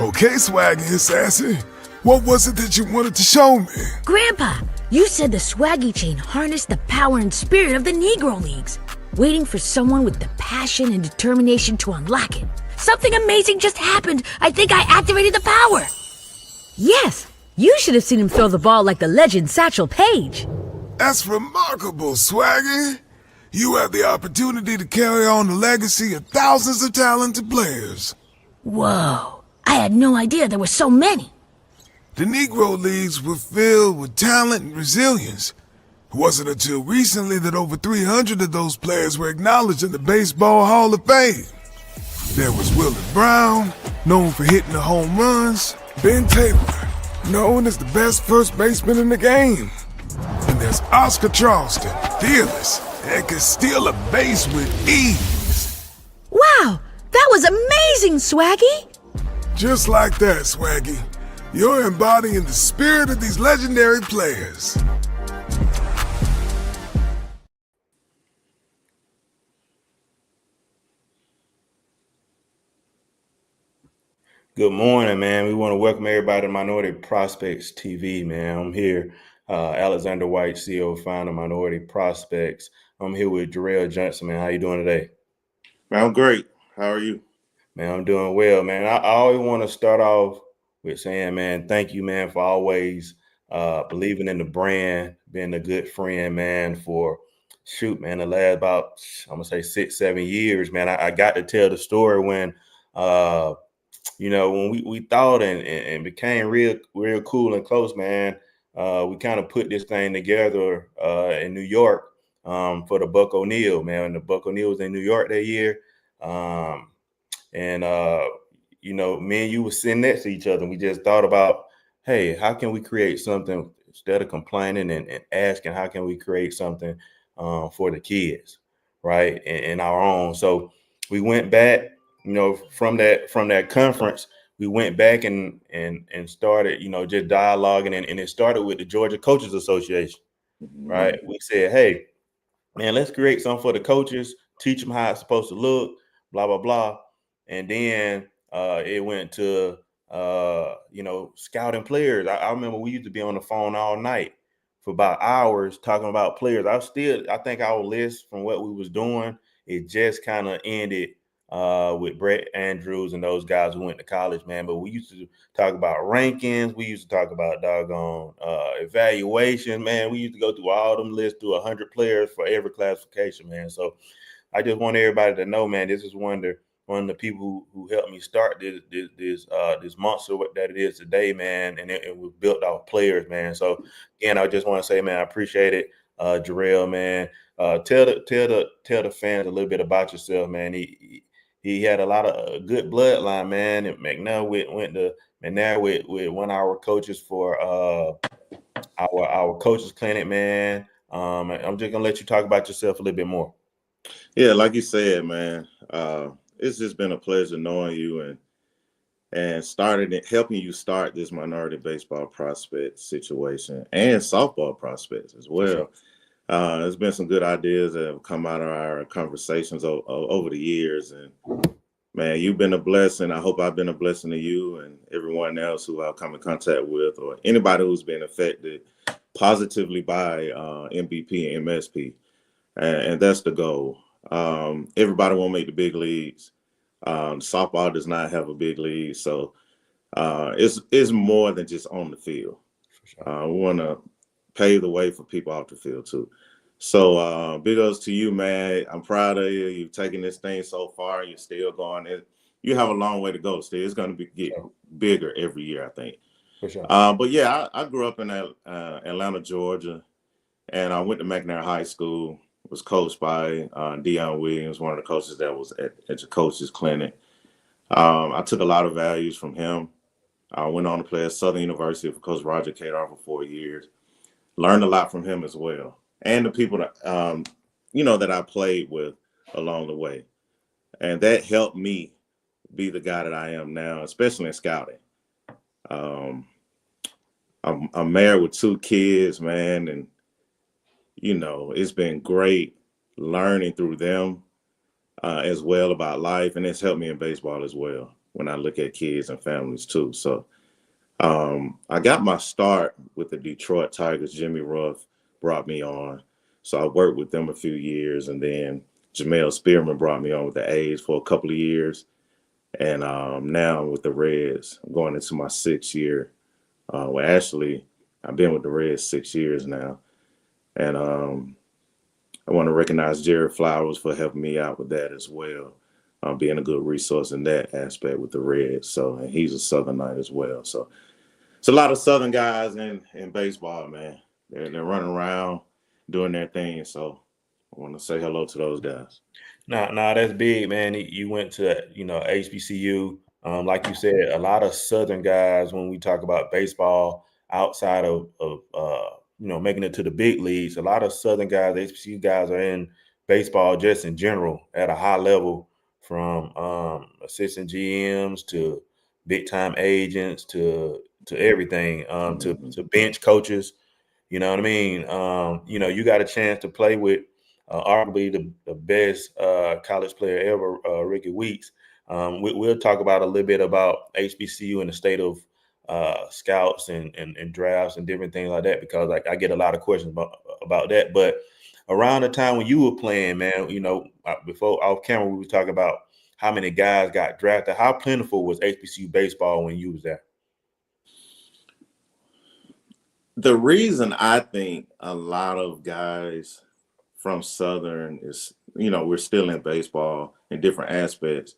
Okay, Swaggy and Sassy, what was it that you wanted to show me? Grandpa, you said the Swaggy chain harnessed the power and spirit of the Negro Leagues, waiting for someone with the passion and determination to unlock it. Something amazing just happened. I think I activated the power. Yes, you should have seen him throw the ball like the legend Satchel Paige. That's remarkable, Swaggy. You have the opportunity to carry on the legacy of thousands of talented players. Whoa, I had no idea there were so many. The Negro Leagues were filled with talent and resilience. It wasn't until recently that over 300 of those players were acknowledged in the Baseball Hall of Fame. There was Willie Brown, known for hitting the home runs. Ben Taylor, known as the best first baseman in the game. And there's Oscar Charleston, fearless, and can steal a base with ease. Wow, that was amazing, Swaggy! Just like that, Swaggy. You're embodying the spirit of these legendary players. Good morning, man. We want to welcome everybody to Minority Prospects TV, man. I'm here, Alexander White, CEO, founder, Minority Prospects. I'm here with Jerel Johnson, man. How you doing today? Man, I'm great. How are you? Man, I'm doing well, man. I always want to start off with saying, man, thank you, man, for always believing in the brand, being a good friend, man, for, man, the last about, I'm going to say 6, 7 years, man. I got to tell the story when, when we thought and became real cool and close, man, we kind of put this thing together in New York for the Buck O'Neil, man. The Buck O'Neil was in New York that year. Me and you were sitting next to each other, and we just thought about, hey, how can we create something instead of complaining and asking, how can we create something for the kids, right, in our own? So we went back, from that conference, we went back and started, just dialoguing, and it started with the Georgia Coaches Association, right? We said, hey, man, let's create something for the coaches, teach them how it's supposed to look, blah, blah, blah. And then it went to, scouting players. I remember we used to be on the phone all night for about hours talking about players. I think our list from what we was doing, it just kind of ended with Brett Andrews and those guys who went to college, man. But we used to talk about rankings. We used to talk about doggone evaluation, man. We used to go through all them lists, through 100 players for every classification, man. So I just want everybody to know, man, this is one of the people who helped me start this monster that it is today, man. And it was built off players, man. So again, I just want to say, man, I appreciate it, Jerel, man. Tell the fans a little bit about yourself, man. He had a lot of good bloodline, man. And McNair went to McNair with one of our coaches for our coaches clinic, man. I'm just gonna let you talk about yourself a little bit more. Yeah, like you said, man. It's just been a pleasure knowing you and helping you start this minority baseball prospect situation and softball prospects as well. Sure. There's been some good ideas that have come out of our conversations over the years. And, man, you've been a blessing. I hope I've been a blessing to you and everyone else who I've come in contact with, or anybody who's been affected positively by MVP and MSP. And that's the goal. Everybody won't make the big leagues. Softball does not have a big league. So it's more than just on the field. Sure. We want to pave the way for people off the field too. So big ups to you, man. I'm proud of you. You've taken this thing so far. You're still going. You have a long way to go still. It's going to get bigger every year, I think. For sure. But yeah, I grew up in Atlanta, Georgia, and I went to McNair High School. Was coached by Deion Williams, one of the coaches that was at the coaches clinic. I took a lot of values from him. I went on to play at Southern University for Coach Roger Kadar for 4 years. Learned a lot from him as well, and the people that that I played with along the way, and that helped me be the guy that I am now, especially in scouting. I'm married with 2 kids, man, and it's been great learning through them as well about life, and it's helped me in baseball as well. when I look at kids and families too. So I got my start with the Detroit Tigers. Jimmy Ruff brought me on. So I worked with them a few years, and then Jamel Spearman brought me on with the A's for a couple of years. And now with the Reds, I'm going into my 6th year. Well, actually, I've been with the Reds 6 years now. And I want to recognize Jared Flowers for helping me out with that as well, being a good resource in that aspect with the Reds. So, and he's a Southernite as well. So it's a lot of Southern guys in baseball, man. They're running around doing their thing. So I want to say hello to those guys. Nah, that's big, man. You went to, HBCU. Like you said, a lot of Southern guys, when we talk about baseball outside of making it to the big leagues, a lot of Southern guys, HBCU guys are in baseball just in general at a high level, from assistant GMs to big time agents to everything, to bench coaches. You know what I mean? You got a chance to play with arguably the best college player ever, Ricky Weeks. We'll talk about a little bit about HBCU and the state of scouts and drafts and different things like that, because I get a lot of questions about that. But around the time when you were playing, man, before off camera, we were talking about how many guys got drafted. How plentiful was HBCU baseball when you was there? The reason I think a lot of guys from Southern is, we're still in baseball in different aspects.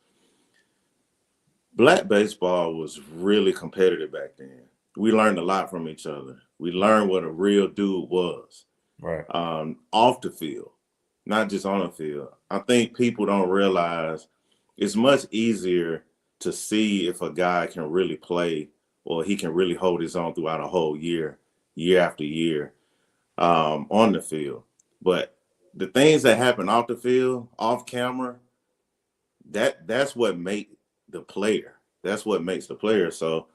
Black baseball was really competitive back then. We learned a lot from each other. We learned what a real dude was. Right. Off the field, not just on the field. I think people don't realize it's much easier to see if a guy can really play or he can really hold his own throughout a whole year after year, on the field. But the things that happen off the field, off camera, that's what makes the player. That's what makes the player. So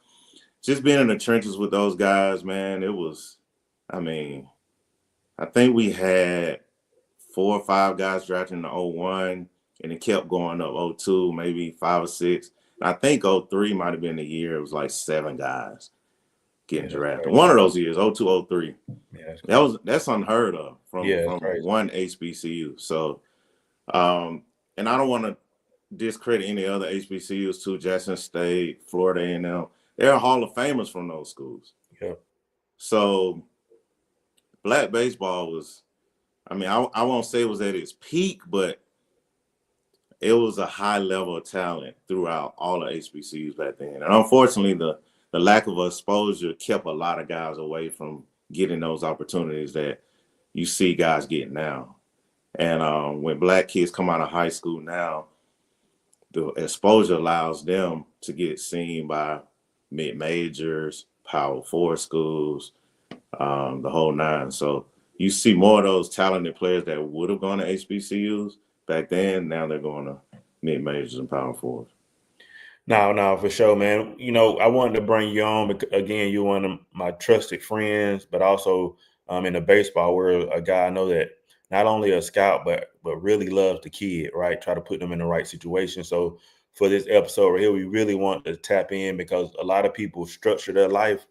just being in the trenches with those guys, man, it was, I think we had 4 or 5 guys drafted in the 01, and it kept going up. 02, maybe 5 or 6. And I think 03 might have been the year it was like 7 guys getting drafted. One of those years, 02, 03. Yeah, that's unheard of from one HBCU. So, and I don't want to discredit any other HBCUs too. Jackson State, Florida A&M, they're Hall of Famers from those schools. Yeah. So, Black baseball was, I won't say it was at its peak, but it was a high level of talent throughout all the HBCUs back then. And unfortunately, the lack of exposure kept a lot of guys away from getting those opportunities that you see guys get now. And when Black kids come out of high school now, the exposure allows them to get seen by mid-majors, Power 4 schools, the whole 9. So you see more of those talented players that would have gone to HBCUs back then. Now they're going to mid-majors and Power 4s. No, for sure, man. I wanted to bring you on because, again, you're one of my trusted friends, but also in the baseball world, a guy I know that not only a scout, but really loves the kid, right? Try to put them in the right situation. So for this episode right here, we really want to tap in because a lot of people structure their life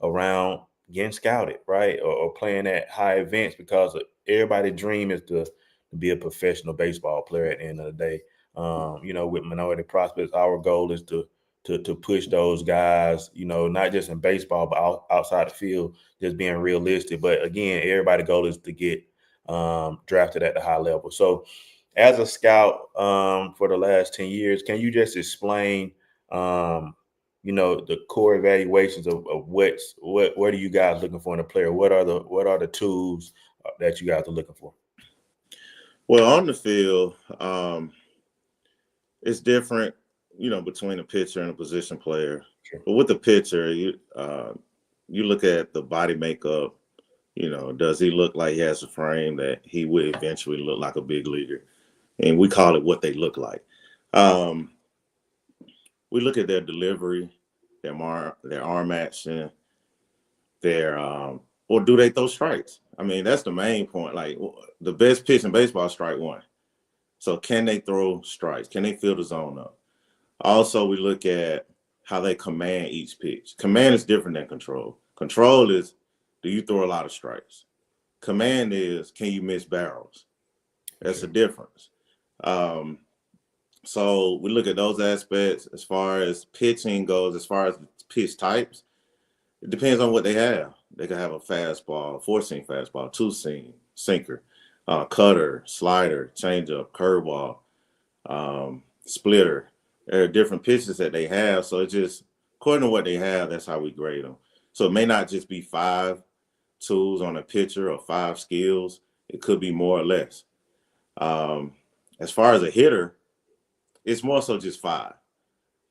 around getting scouted, right? Or playing at high events, because everybody's dream is to be a professional baseball player at the end of the day. With Minority Prospects, our goal is to push those guys, not just in baseball, but outside the field, just being realistic. But again, everybody's goal is to get drafted at the high level. So as a scout for the last 10 years, can you just explain, the core evaluations of what are you guys looking for in a player? What are the tools that you guys are looking for? Well, on the field, it's different, between a pitcher and a position player. Sure. But with the pitcher, you look at the body makeup. Does he look like he has a frame that he would eventually look like a big leaguer? And we call it what they look like. We look at their delivery, their arm action, or do they throw strikes? That's the main point. Like, the best pitch in baseball is strike one. So can they throw strikes? Can they fill the zone up? Also, we look at how they command each pitch. Command is different than control. Control is, do you throw a lot of strikes? Command is, can you miss barrels? That's the difference. So we look at those aspects. As far as pitching goes, as far as pitch types, it depends on what they have. They can have a fastball, four-seam fastball, two-seam, sinker, cutter, slider, changeup, curveball, splitter. There are different pitches that they have. So it's just according to what they have, that's how we grade them. So it may not just be 5 tools on a pitcher or 5 skills. It could be more or less. As far as a hitter, it's more so just 5.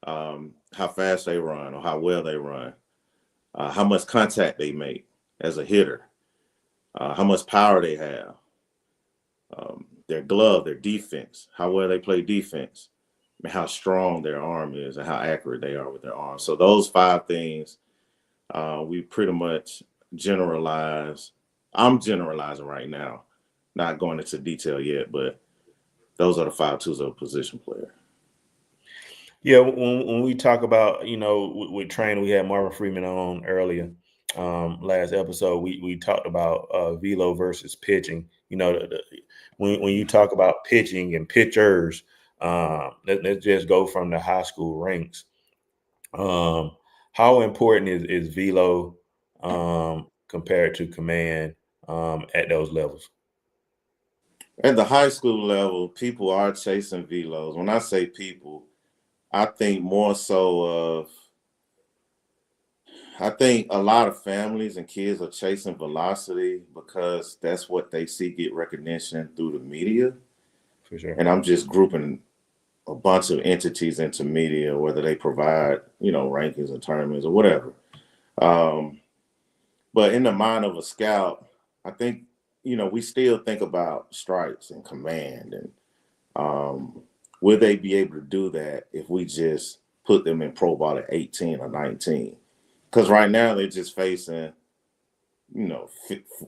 How fast they run or how well they run, how much contact they make as a hitter, how much power they have, their glove, their defense, how well they play defense, how strong their arm is, and how accurate they are with their arm. So those 5 things, we pretty much generalize. I'm generalizing right now, not going into detail yet, but those are the 5 tools of a position player. Yeah, when we talk about, with training, we had Marvin Freeman on earlier. Last episode, we talked about velo versus pitching. When you talk about pitching and pitchers, let's just go from the high school ranks. How important is velo compared to command at those levels? At the high school level, people are chasing velos. When I say people, I think more so of, I think a lot of families and kids are chasing velocity because that's what they see get recognition through the media. For sure. And I'm just grouping a bunch of entities into media, whether they provide, rankings and tournaments or whatever. But in the mind of a scout, I think, we still think about strikes and command and will they be able to do that if we just put them in pro ball at 18 or 19? Because right now they're just facing,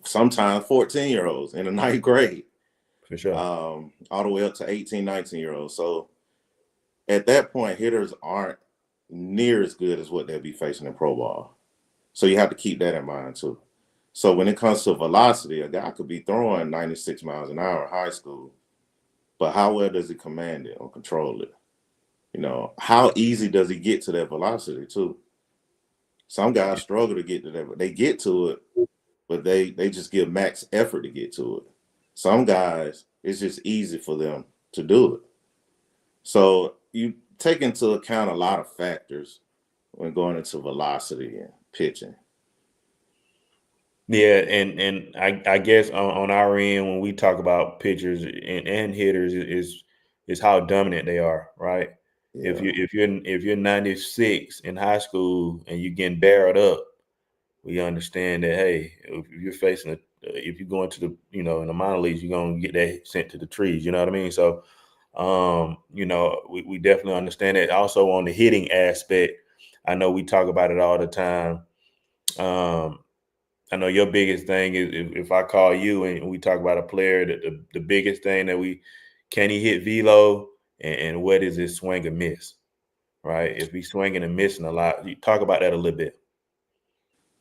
sometimes 14-year-olds in the 9th grade. For sure. All the way up to 18, 19-year-olds. So at that point, hitters aren't near as good as what they'll be facing in pro ball. So you have to keep that in mind too. So when it comes to velocity, a guy could be throwing 96 miles an hour in high school, but how well does he command it or control it? How easy does he get to that velocity too? Some guys struggle to get to that, but they get to it, but they just give max effort to get to it. Some guys, it's just easy for them to do it. So you take into account a lot of factors when going into velocity and pitching. Yeah, and I guess on our end, when we talk about pitchers and hitters, is how dominant they are, right? Yeah. If you're 96 in high school and you're getting barreled up, we understand that, hey, if you're facing if you're going to the in the minor leagues, you're gonna get that sent to the trees. You know what I mean? So, we definitely understand that. Also on the hitting aspect, I know we talk about it all the time. I know your biggest thing is if I call you and we talk about a player, that the biggest thing that can he hit velo and what is his swing and miss, right? If he's swinging and missing a lot, you talk about that a little bit.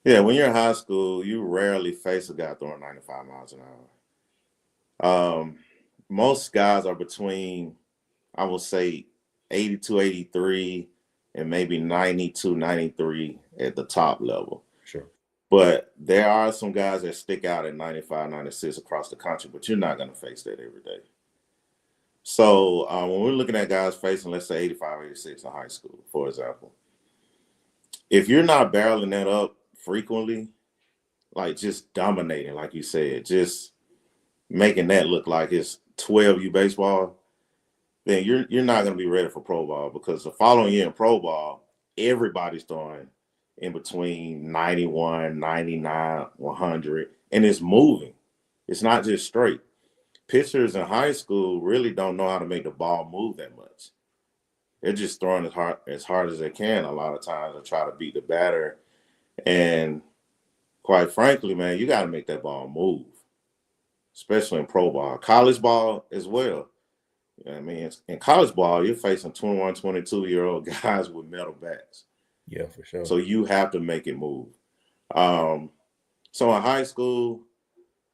Yeah, when you're in high school, you rarely face a guy throwing 95 miles an hour. Most guys are between, I will say, 82, 83, and maybe 92, 93 at the top level. Sure. But there are some guys that stick out at 95, 96 across the country, but you're not going to face that every day. So when we're looking at guys facing, let's say, 85, 86 in high school, for example, if you're not barreling that up frequently, like just dominating, like you said, just making that look like it's 12U baseball, then you're not going to be ready for pro ball, because the following year in pro ball, everybody's throwing in between 91, 99, 100, and it's moving. It's not just straight. Pitchers in high school really don't know how to make the ball move that much. They're just throwing as hard as they can a lot of times to try to beat the batter. And quite frankly, man, you got to make that ball move, especially in pro ball. College ball as well. I mean, in college ball, you're facing 21, 22-year-old guys with metal bats. Yeah, for sure. So you have to make it move. So in high school,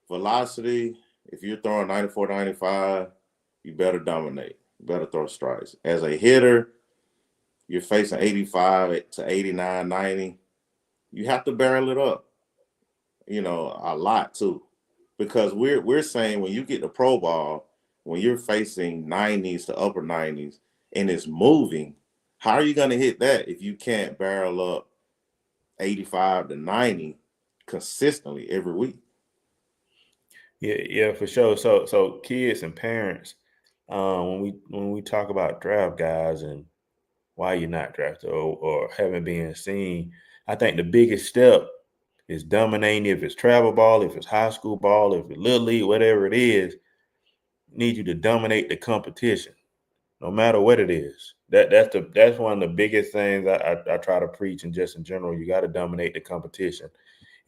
velocity, if you're throwing 94, 95, you better dominate. You better throw strikes. As a hitter, you're facing 85 to 89, 90. You have to barrel it up, a lot too. Because we're saying when you get the pro ball, when you're facing 90s to upper 90s and it's moving, how are you going to hit that if you can't barrel up 85 to 90 consistently every week? Yeah, for sure. So kids and parents, when we talk about draft guys and why you're not drafted or haven't been seen, I think the biggest step is dominating. If it's travel ball, if it's high school ball, if it's little league, whatever it is, need you to dominate the competition, no matter what it is. That's one of the biggest things I try to preach, and just in general, you got to dominate the competition.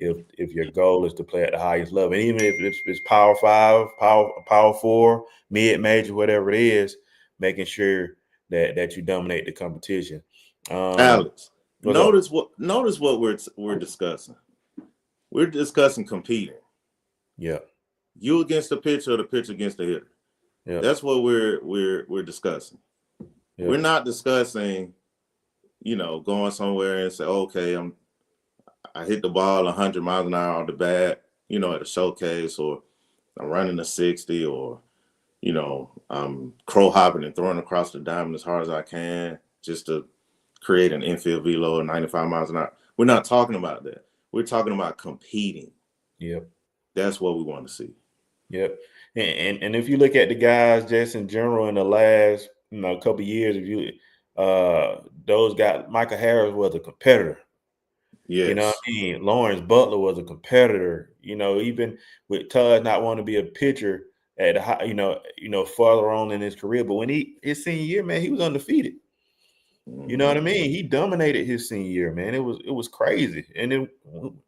If your goal is to play at the highest level, and even if it's Power 5, Power 4, mid major, whatever it is, making sure that you dominate the competition. Alex, What's up? notice what we're discussing. We're discussing competing. Yeah, You against the pitcher or the pitcher against the hitter. yeah, That's what we're discussing. yeah. We're not discussing, going somewhere and say, okay, I hit the ball 100 miles an hour on the bat, at a showcase, or I'm running a 60, or, I'm crow hopping and throwing across the diamond as hard as I can just to create an infield velo at 95 miles an hour. We're not talking about that. We're talking about competing. Yep. That's what we want to see. Yep. And if you look at the guys just in general in the last couple of years, if you those guys, Michael Harris was a competitor. Yes. You know what I mean? Lawrence Butler was a competitor. Even with Todd not wanting to be a pitcher at the high, further on in his career, but when his senior year, man, he was undefeated. You know what I mean? He dominated his senior year, man. It was crazy. And then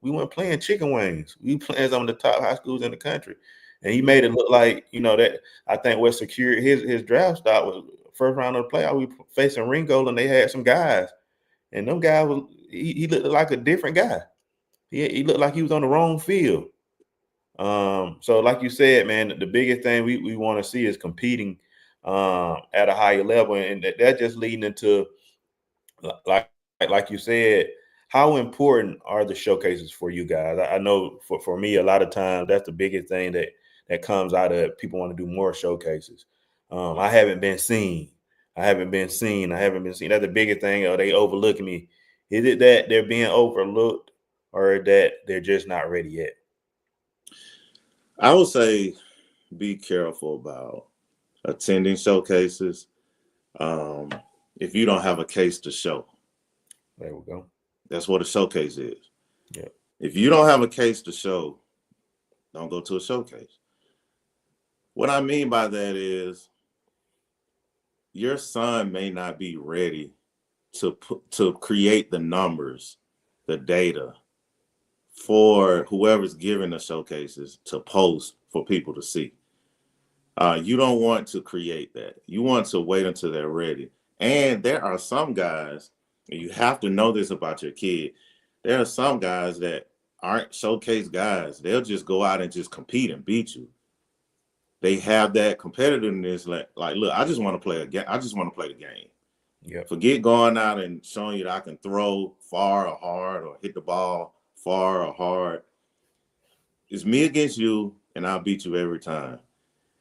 we weren't playing chicken wings. We playing some of the top high schools in the country. And he made it look like, that I think what secured his draft stock was first round of the playoff. We were facing Ringo, and they had some guys. And them guys he looked like a different guy. He looked like he was on the wrong field. So like you said, man, the biggest thing we want to see is competing at a higher level. And that just leading into like you said, how important are the showcases for you guys? I know for me, a lot of times that's the biggest thing that comes out of people want to do more showcases. I haven't been seen. That's the biggest thing. Are they overlooking me? Is it that they're being overlooked, or that they're just not ready yet? I would say be careful about attending showcases if you don't have a case to show. There we go. That's what a showcase is. Yeah. If you don't have a case to show, don't go to a showcase. What I mean by that is your son may not be ready to create the numbers, the data for whoever's giving the showcases to post for people to see. You don't want to create that. You want to wait until they're ready. And there are some guys, and you have to know this about your kid, there are some guys that aren't showcase guys. They'll just go out and just compete and beat you. They have that competitiveness, like look, I just want to play a game. I just want to play the game. Yeah. Forget going out and showing you that I can throw far or hard or hit the ball far or hard. It's me against you, and I'll beat you every time.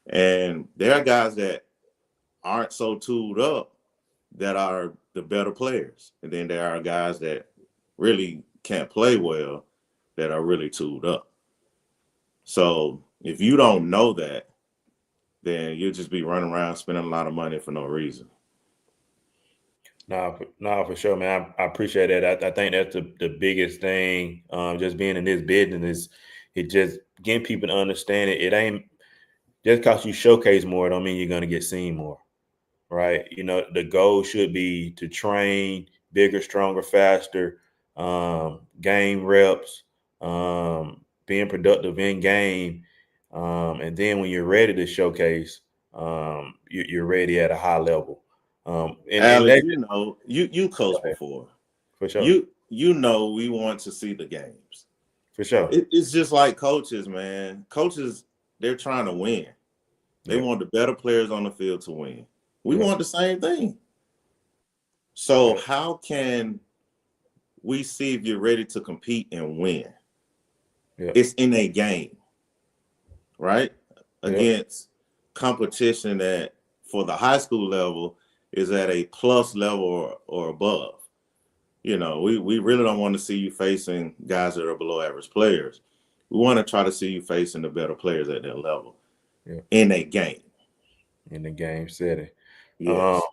And there are guys that aren't so tooled up that are the better players. And then there are guys that really can't play well that are really tooled up. So if you don't know that, then you'll just be running around spending a lot of money for no reason. No, for sure, man. I appreciate that. I think that's the biggest thing. Just being in this business, it just getting people to understand it. It ain't just because you showcase more, don't mean you're gonna get seen more, right? The goal should be to train bigger, stronger, faster, game reps, being productive in game, and then when you're ready to showcase, you're ready at a high level. And Alex, that you know, you coached before. for sure, You know, we want to see the games. for sure. It's just like coaches, man. Coaches, they're trying to win. They Yeah, want the better players on the field to win. We yeah, want the same thing. So yeah, how can we see if you're ready to compete and win? yeah, It's in a game, right? yeah, Against competition that for the high school level is at a plus level or above. You know, we really don't want to see you facing guys that are below average players. We want to try to see you facing the better players at that level yeah. in a game. In the game setting. Um, Yes.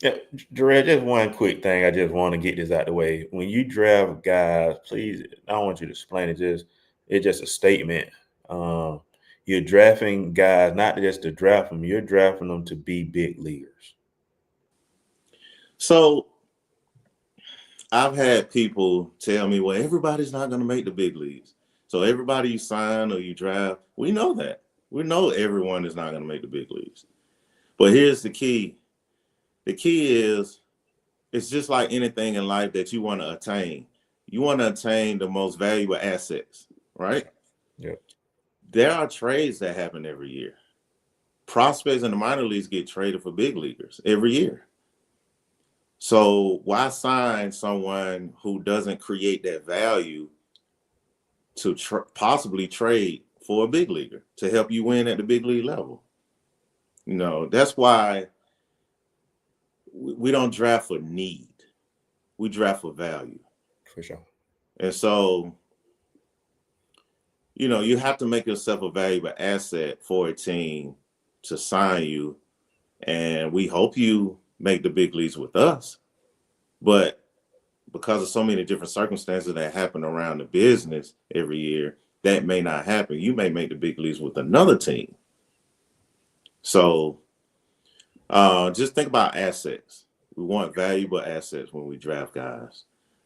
yeah, Jarrell, just one quick thing. I just want to get this out the way. When you draft guys, please, I don't want you to explain it. It's just a statement. Um, you're drafting guys not just to draft them. You're drafting them to be big leaguers. So I've had people tell me, well, everybody's not going to make the big leagues. So everybody you sign or you draft, we know that. We know everyone is not going to make the big leagues. But here's the key. The key is it's just like anything in life that you want to attain. You want to attain the most valuable assets, right? Yeah, There are trades that happen every year. Prospects in the minor leagues get traded for big leaguers every year. So why sign someone who doesn't create that value to possibly trade for a big leaguer to help you win at the big league level? You know, that's why we don't draft for need. We draft for value. for sure. And so, you know, you have to make yourself a valuable asset for a team to sign you. And we hope you make the big leagues with us. But because of so many different circumstances that happen around the business every year, that may not happen. You may make the big leagues with another team. So just think about assets. We want valuable assets when we draft guys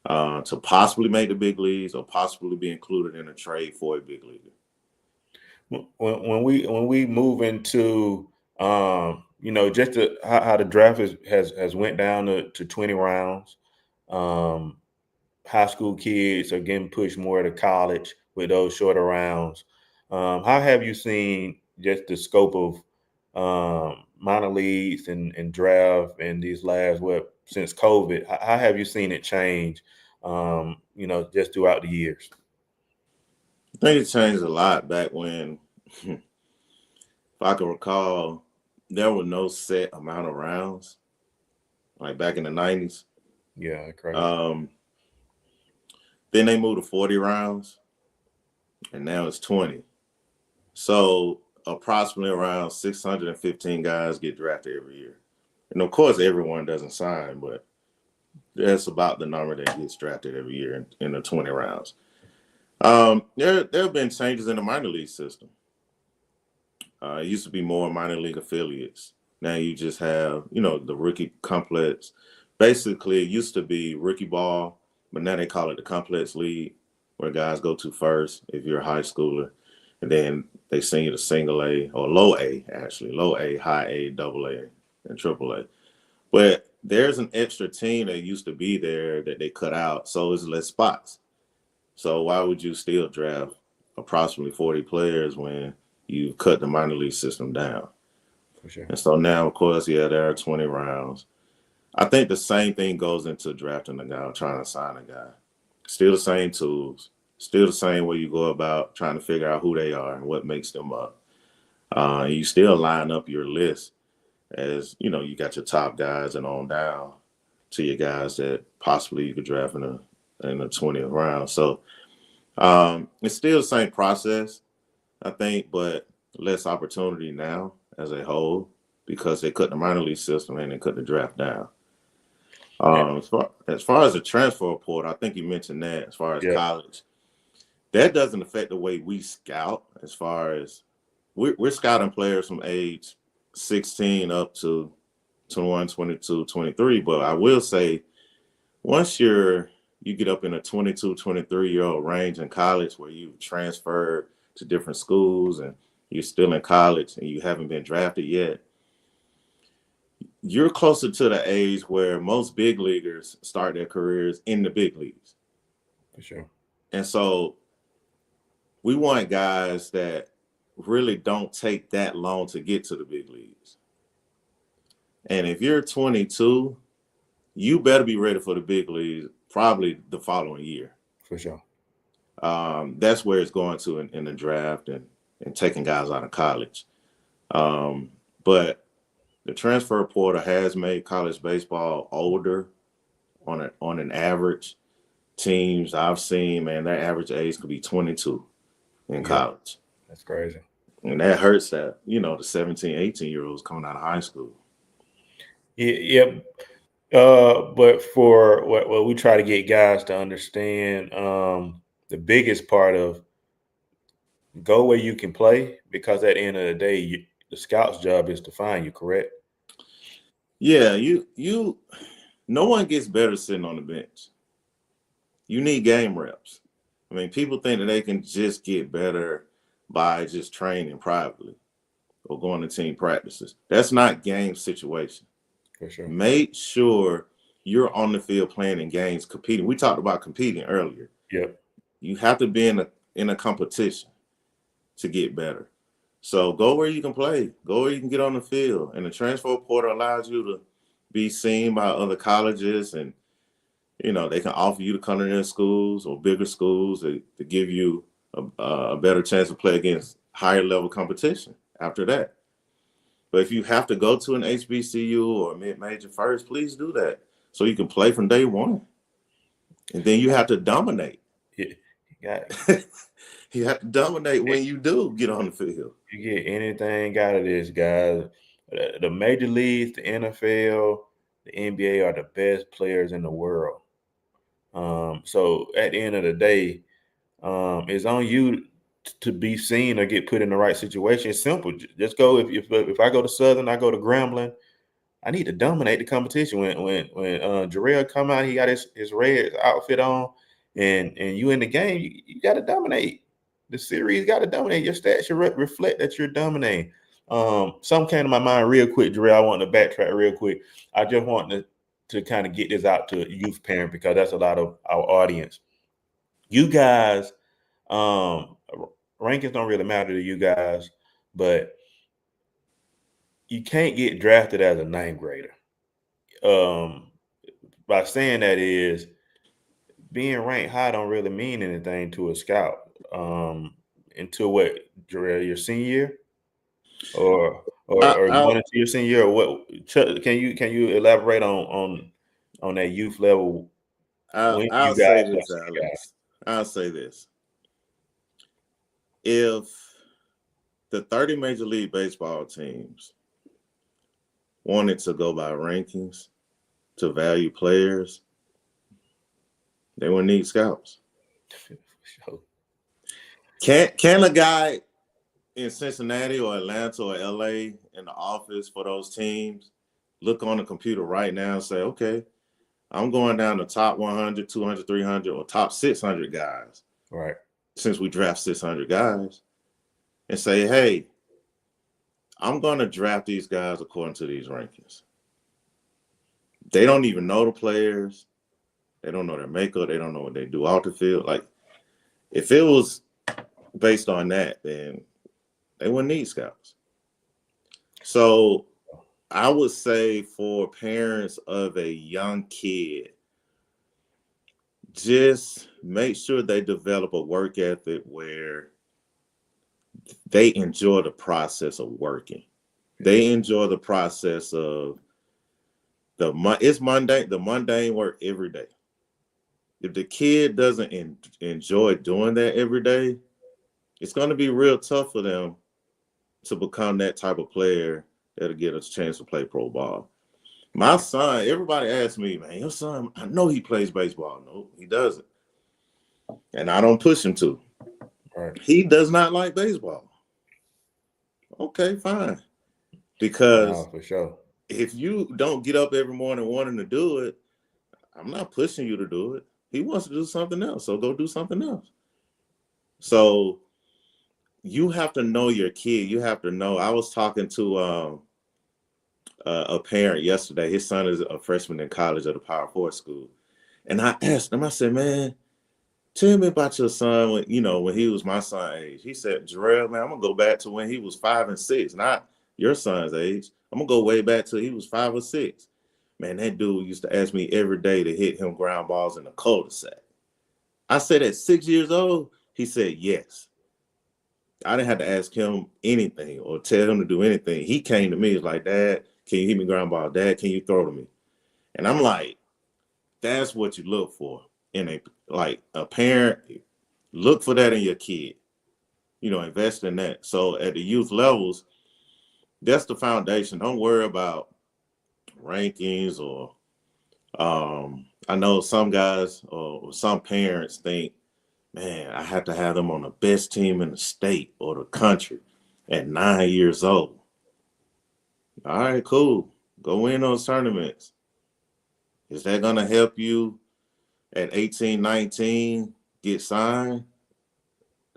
to possibly make the big leagues or possibly be included in a trade for a big leaguer. When we move into just how the draft has went down to 20 rounds. Um, High school kids are getting pushed more to college with those shorter rounds. How have you seen just the scope of minor leagues and draft in these last since COVID? How have you seen it change? Just throughout the years. I think it changed a lot back when, if I can recall, there were no set amount of rounds, like back in the 90s. Yeah, crazy. Then they moved to 40 rounds, and now it's 20. So approximately around 615 guys get drafted every year. And of course, everyone doesn't sign, but that's about the number that gets drafted every year in the 20 rounds. There have been changes in the minor league system. It used to be more minor league affiliates. Now you just have, the rookie complex. Basically, it used to be rookie ball, but now they call it the complex league, where guys go to first if you're a high schooler, and then they send you to single A or low A, actually, low A, high A, double A, and triple A. But there's an extra team that used to be there that they cut out, so it's less spots. So why would you still draft approximately 40 players when you cut the minor league system down? For sure. And so now, of course, there are 20 rounds. I think the same thing goes into drafting a guy or trying to sign a guy. Still the same tools, still the same way you go about trying to figure out who they are and what makes them up. You still line up your list as, you got your top guys and on down to your guys that possibly you could draft in the 20th round. So it's still the same process, I think, but less opportunity now as a whole because they cut the minor league system and they cut the draft down. As far as the transfer report, I think you mentioned that as far as Yeah. college, that doesn't affect the way we scout. As far as we're scouting players from age 16 up to 21, 22, 23. But I will say, once you get up in a 22, 23-year-old range in college where you've transferred to different schools and you're still in college and you haven't been drafted yet, you're closer to the age where most big leaguers start their careers in the big leagues. For sure. And so we want guys that really don't take that long to get to the big leagues. And if you're 22, you better be ready for the big leagues probably the following year. For sure. That's where it's going to in the draft and taking guys out of college. But the transfer portal has made college baseball older on an average. Teams I've seen, man, their average age could be 22 in college. That's crazy. And that hurts that, the 17, 18-year-olds coming out of high school. Yeah. But for what we try to get guys to understand, the biggest part of go where you can play, because at the end of the day, the scout's job is to find you, correct? Yeah, no one gets better sitting on the bench. You need game reps. I mean, people think that they can just get better by just training privately or going to team practices. That's not game situation. For sure. Make sure you're on the field playing in games, competing. We talked about competing earlier. Yep. You have to be in a competition to get better. So go where you can play. Go where you can get on the field. And the transfer portal allows you to be seen by other colleges, and they can offer you to come to their schools or bigger schools to give you a better chance to play against higher level competition after that. But if you have to go to an HBCU or mid-major first, please do that so you can play from day one. And then you have to dominate. Yeah. You have to dominate when you do get on the field. You get anything out of this, guys. The major leagues, the NFL, the NBA are the best players in the world. So at the end of the day, it's on you to be seen or get put in the right situation. It's simple. Just go. If I go to Southern, I go to Grambling, I need to dominate the competition. When Jerel come out, he got his Reds outfit on, and you in the game, you got to dominate. The series got to dominate. Your stats should reflect that you're dominating. Some came to my mind real quick, Jerel. I want to backtrack real quick. I just want to kind of get this out to youth parents, because that's a lot of our audience. You guys, rankings don't really matter to you guys, but you can't get drafted as a ninth grader. By saying that is, being ranked high don't really mean anything to a scout. Until what, Jerel, your senior year, or going into your senior year, or what? Can you elaborate on that youth level? I'll say this, Alex. I'll say this. If the 30 Major League Baseball teams wanted to go by rankings to value players, they would need scouts. Can a guy in Cincinnati or Atlanta or LA in the office for those teams look on the computer right now and say, okay, I'm going down the top 100, 200, 300, or top 600 guys. Right. Since we draft 600 guys, and say, hey, I'm going to draft these guys according to these rankings. They don't even know the players. They don't know their makeup. They don't know what they do off the field. Like, if it was based on that, then they wouldn't need scouts. So I would say for parents of a young kid, just make sure they develop a work ethic where they enjoy the process of working. They enjoy the process of the mundane work every day. If the kid doesn't enjoy doing that every day, it's going to be real tough for them to become that type of player that'll get a chance to play pro ball. My son, everybody asks me, man, your son, I know he plays baseball. No, he doesn't. And I don't push him to. Right. He does not like baseball. Okay, fine. Because for sure, if you don't get up every morning wanting to do it, I'm not pushing you to do it. He wants to do something else, so go do something else. So you have to know your kid. You have to know. I was talking to a parent yesterday. His son is a freshman in college at a Power 4 school. And I asked him, I said, man, tell me about your son when he was my son's age. He said, Jerel, man, I'm going to go back to when he was 5 and 6, not your son's age. I'm going to go way back to he was 5 or 6. Man, that dude used to ask me every day to hit him ground balls in the cul-de-sac. I said, at 6 years old? He said, yes. I didn't have to ask him anything or tell him to do anything. He came to me, he was like, Dad, can you hit me ground ball? Dad, can you throw to me? And I'm like, that's what you look for in a parent. Look for that in your kid. Invest in that. So at the youth levels, that's the foundation. Don't worry about rankings or I know some guys or some parents think, man, I have to have them on the best team in the state or the country at 9 years old. All right, cool. Go win those tournaments. Is that going to help you at 18, 19 get signed?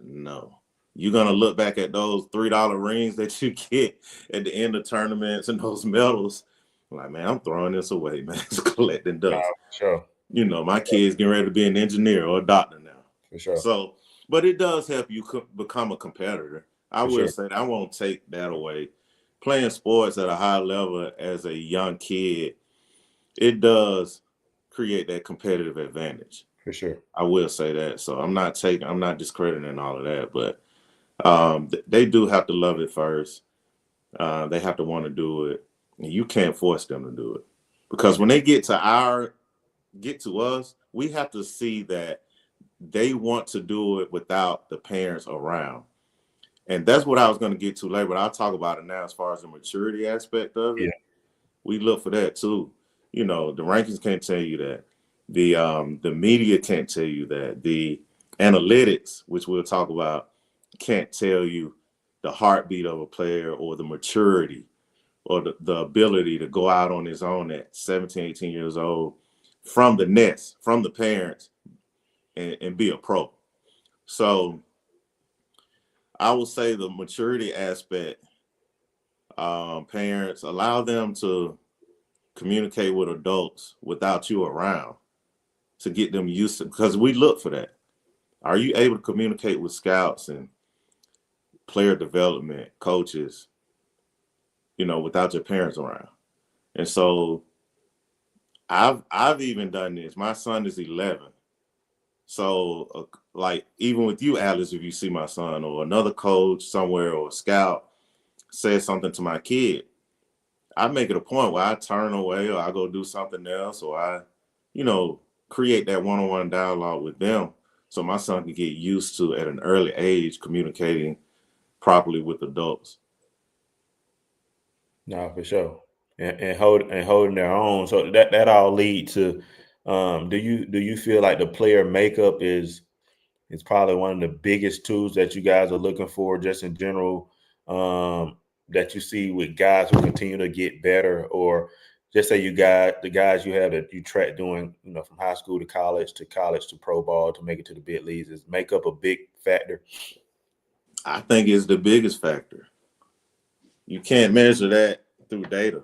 No. You're going to look back at those $3 rings that you get at the end of tournaments and those medals. Like, man, I'm throwing this away, man. It's collecting dust. Sure. My kid's getting ready to be an engineer or a doctor now. For sure. So, but it does help you become a competitor. I will say that I won't take that away. Playing sports at a high level as a young kid, it does create that competitive advantage. For sure. I will say that. So I'm not discrediting all of that, but they do have to love it first. They have to want to do it. And you can't force them to do it. Because when they get to us, we have to see that they want to do it without the parents around. And that's what I was going to get to later, but I'll talk about it now as far as the maturity aspect of it. Yeah. We look for that too. The rankings can't tell you that. The media can't tell you that. The analytics, which we'll talk about, can't tell you the heartbeat of a player or the maturity or the ability to go out on his own at 17, 18 years old from the nest, from the parents, and be a pro. So I would say the maturity aspect, parents, allow them to communicate with adults without you around to get them used to, because we look for that. Are you able to communicate with scouts and player development coaches, without your parents around? And so I've even done this. My son is 11. So like even with you, Alice, if you see my son or another coach somewhere or a scout says something to my kid, I make it a point where I turn away or I go do something else or I, create that one-on-one dialogue with them so my son can get used to at an early age communicating properly with adults. No, for sure. And holding their own. So that all lead to do you feel like the player makeup is probably one of the biggest tools that you guys are looking for just in general, that you see with guys who continue to get better, or just say the guys you have that you track doing, from high school to college to pro ball to make it to the big leagues, is makeup a big factor? I think it's the biggest factor. You can't measure that through data.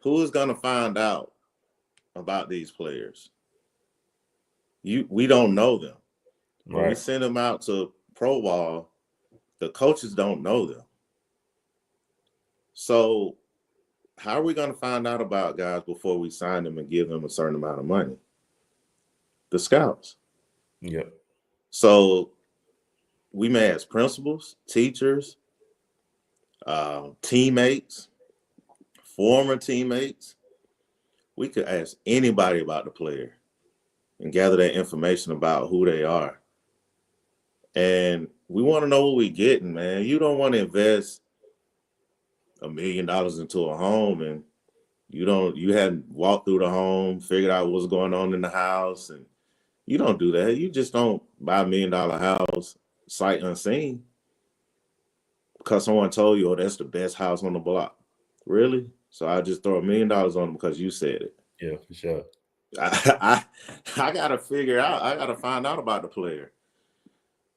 Who is going to find out about these players? We don't know them. When we send them out to pro ball, the coaches don't know them. So how are we going to find out about guys before we sign them and give them a certain amount of money? The scouts. Yep. So we may ask principals, teachers, teammates, former teammates. We could ask anybody about the player and gather that information about who they are. And we want to know what we're getting, man. You don't want to invest $1 million into a home and you hadn't walked through the home, figured out what's going on in the house, and you don't do that. You just don't buy $1 million house sight unseen because someone told you, oh, that's the best house on the block. Really? So I just throw $1 million on them because you said it. Yeah, for sure. I gotta figure out. I gotta find out about the player.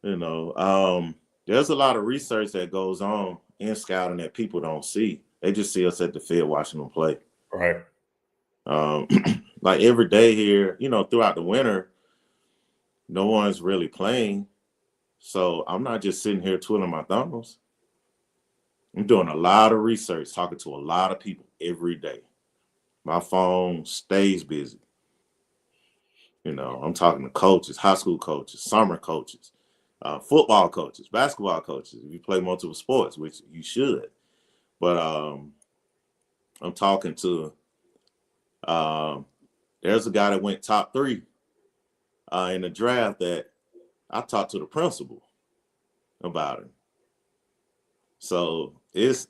There's a lot of research that goes on in scouting that people don't see. They just see us at the field watching them play. Right. Like every day here, throughout the winter, no one's really playing. So I'm not just sitting here twiddling my thumbs. I'm doing a lot of research, talking to a lot of people every day. My phone stays busy. I'm talking to coaches, high school coaches, summer coaches, football coaches, basketball coaches. If you play multiple sports, which you should. But I'm talking to, there's a guy that went top 3 in the draft that I talked to the principal about it. So it's,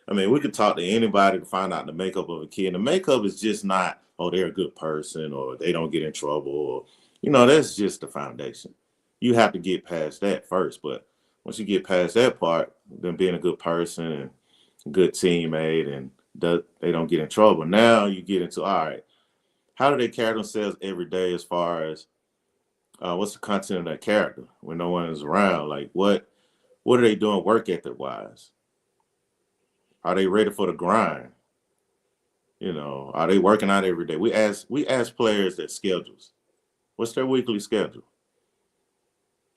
we could talk to anybody to find out the makeup of a kid. The makeup is just not, oh, they're a good person or they don't get in trouble. Or, that's just the foundation. You have to get past that first. But once you get past that part, then being a good person and a good teammate and they don't get in trouble. Now you get into, all right, how do they carry themselves every day as far as what's the content of that character when no one is around? Like what are they doing work ethic wise? Are they ready for the grind? Are they working out every day? We ask players their schedules. What's their weekly schedule?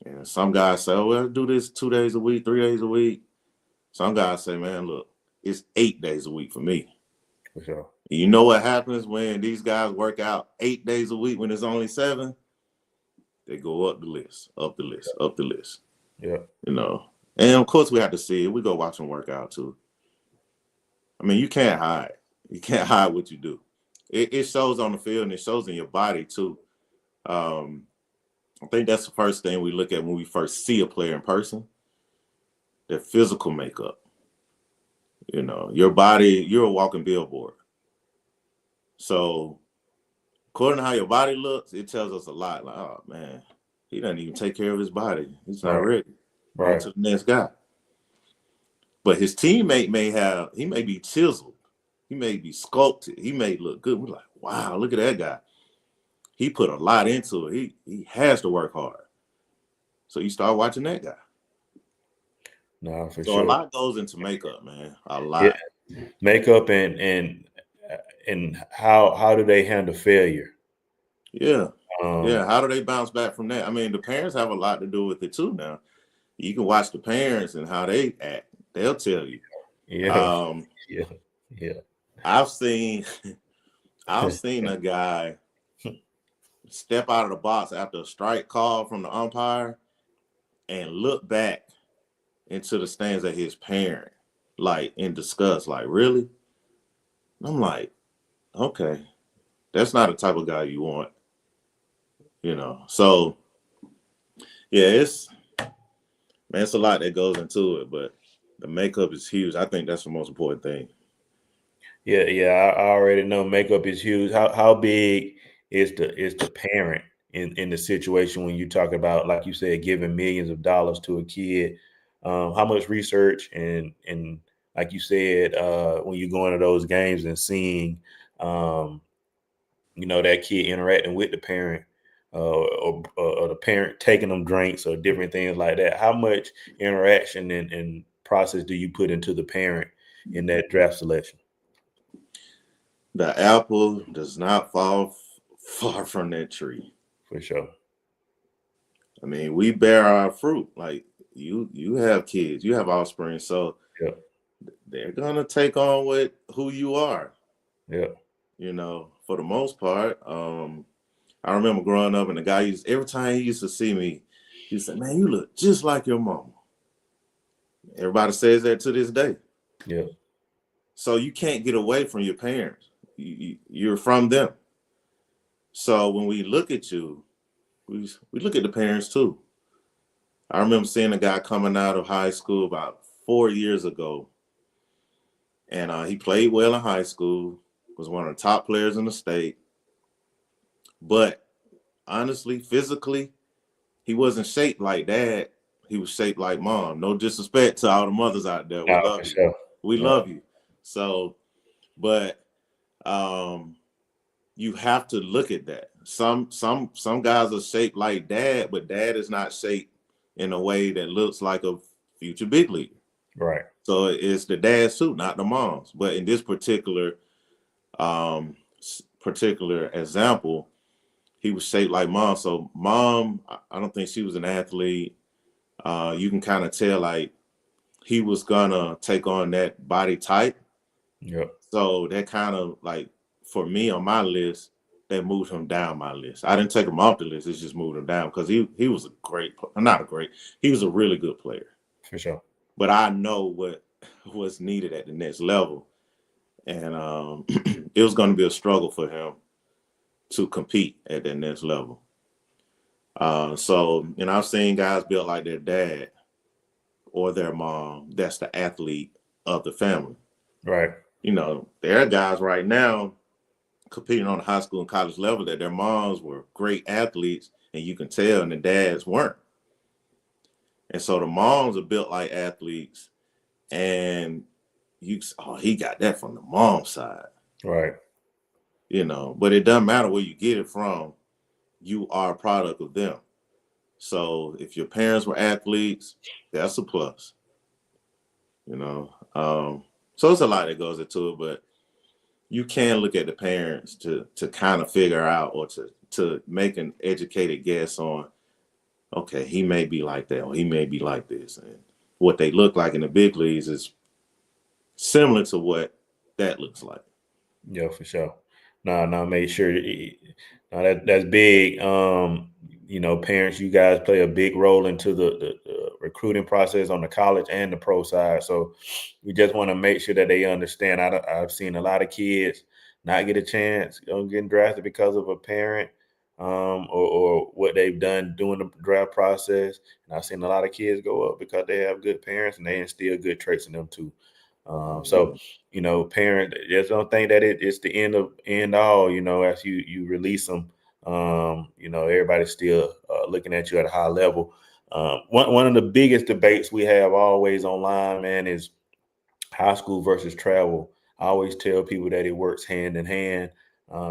And some guys say, oh, well, do this 2 days a week, 3 days a week. Some guys say, man, look, it's 8 days a week for me. For sure. You know what happens when these guys work out 8 days a week when it's only 7? They go up the list, up the list, up the list. Yeah. And of course we have to see it. We go watch them work out too. You can't hide. You can't hide what you do. It shows on the field and it shows in your body too. I think that's the first thing we look at when we first see a player in person. Their physical makeup. Your body, you're a walking billboard. So according to how your body looks, it tells us a lot. Like, oh man, he doesn't even take care of his body. He's not ready. Right. On to the next guy. But his teammate may be chiseled. He may be sculpted. He may look good. We're like, wow, look at that guy. He put a lot into it. He has to work hard. So you start watching that guy. No, for so sure. A lot goes into makeup, man. A lot. Yeah. Makeup and how do they handle failure? Yeah. How do they bounce back from that? The parents have a lot to do with it too now. You can watch the parents and how they act. They'll tell you. Yeah. Yeah. I've seen a guy step out of the box after a strike call from the umpire and look back into the stands at his parent, like in disgust, like, really? I'm like, okay, that's not the type of guy you want, So, yeah, it's a lot that goes into it, but the makeup is huge. I think that's the most important thing. Yeah, I already know makeup is huge. How big is the parent in the situation when you talk about, like you said, giving millions of dollars to a kid? How much research and like you said, when you go into those games and seeing, that kid interacting with the parent, or the parent taking them drinks or different things like that. How much interaction and process do you put into the parent in that draft selection? The apple does not fall far from that tree. For sure. We bear our fruit. Like you have kids, you have offspring, so yeah, they're gonna take on with who you are. Yeah. For the most part. I remember growing up and the guy every time he used to see me, he would say, man, you look just like your mama. Everybody says that to this day. Yeah. So you can't get away from your parents. You're from them. So when we look at you, we look at the parents too. I remember seeing a guy coming out of high school about 4 years ago. And he played well in high school, was one of the top players in the state. But honestly, physically, he wasn't shaped like dad. He was shaped like mom. No disrespect to all the mothers out there. We love you. Sure. We love you. So, but you have to look at that. Some guys are shaped like dad, but dad is not shaped in a way that looks like a future big leaguer. Right. So it's the dad's suit, not the mom's. But in this particular example, he was shaped like mom. So mom, I don't think she was an athlete. You can kind of tell like he was gonna take on that body type. Yep. So that kind of like for me on my list, that moved him down my list. I didn't take him off the list; it's just moved him down because he was a great, not a great, he was a really good player. For sure. But I know what was needed at the next level, and it was going to be a struggle for him to compete at that next level. So, I've seen guys built like their dad or their mom. That's the athlete of the family. Right. There are guys right now competing on the high school and college level that their moms were great athletes, and you can tell, and the dads weren't. And so the moms are built like athletes, and he got that from the mom side. Right. But it doesn't matter where you get it from. You are a product of them. So if your parents were athletes, that's a plus. So it's a lot that goes into it, but you can look at the parents to kind of figure out or to make an educated guess on, okay, he may be like that or he may be like this. And what they look like in the big leagues is similar to what that looks like. Yeah, for sure. No, make sure that's big. Parents, you guys play a big role into the recruiting process on the college and the pro side. So we just want to make sure that they understand. I've seen a lot of kids not get a chance on getting drafted because of a parent or what they've done during the draft process. And I've seen a lot of kids go up because they have good parents and they instill good traits in them too. Parent, just don't think that it's the end all, as you release them. Everybody's still looking at you at a high level. One of the biggest debates we have always online, man, is high school versus travel. I always tell people that it works hand in hand,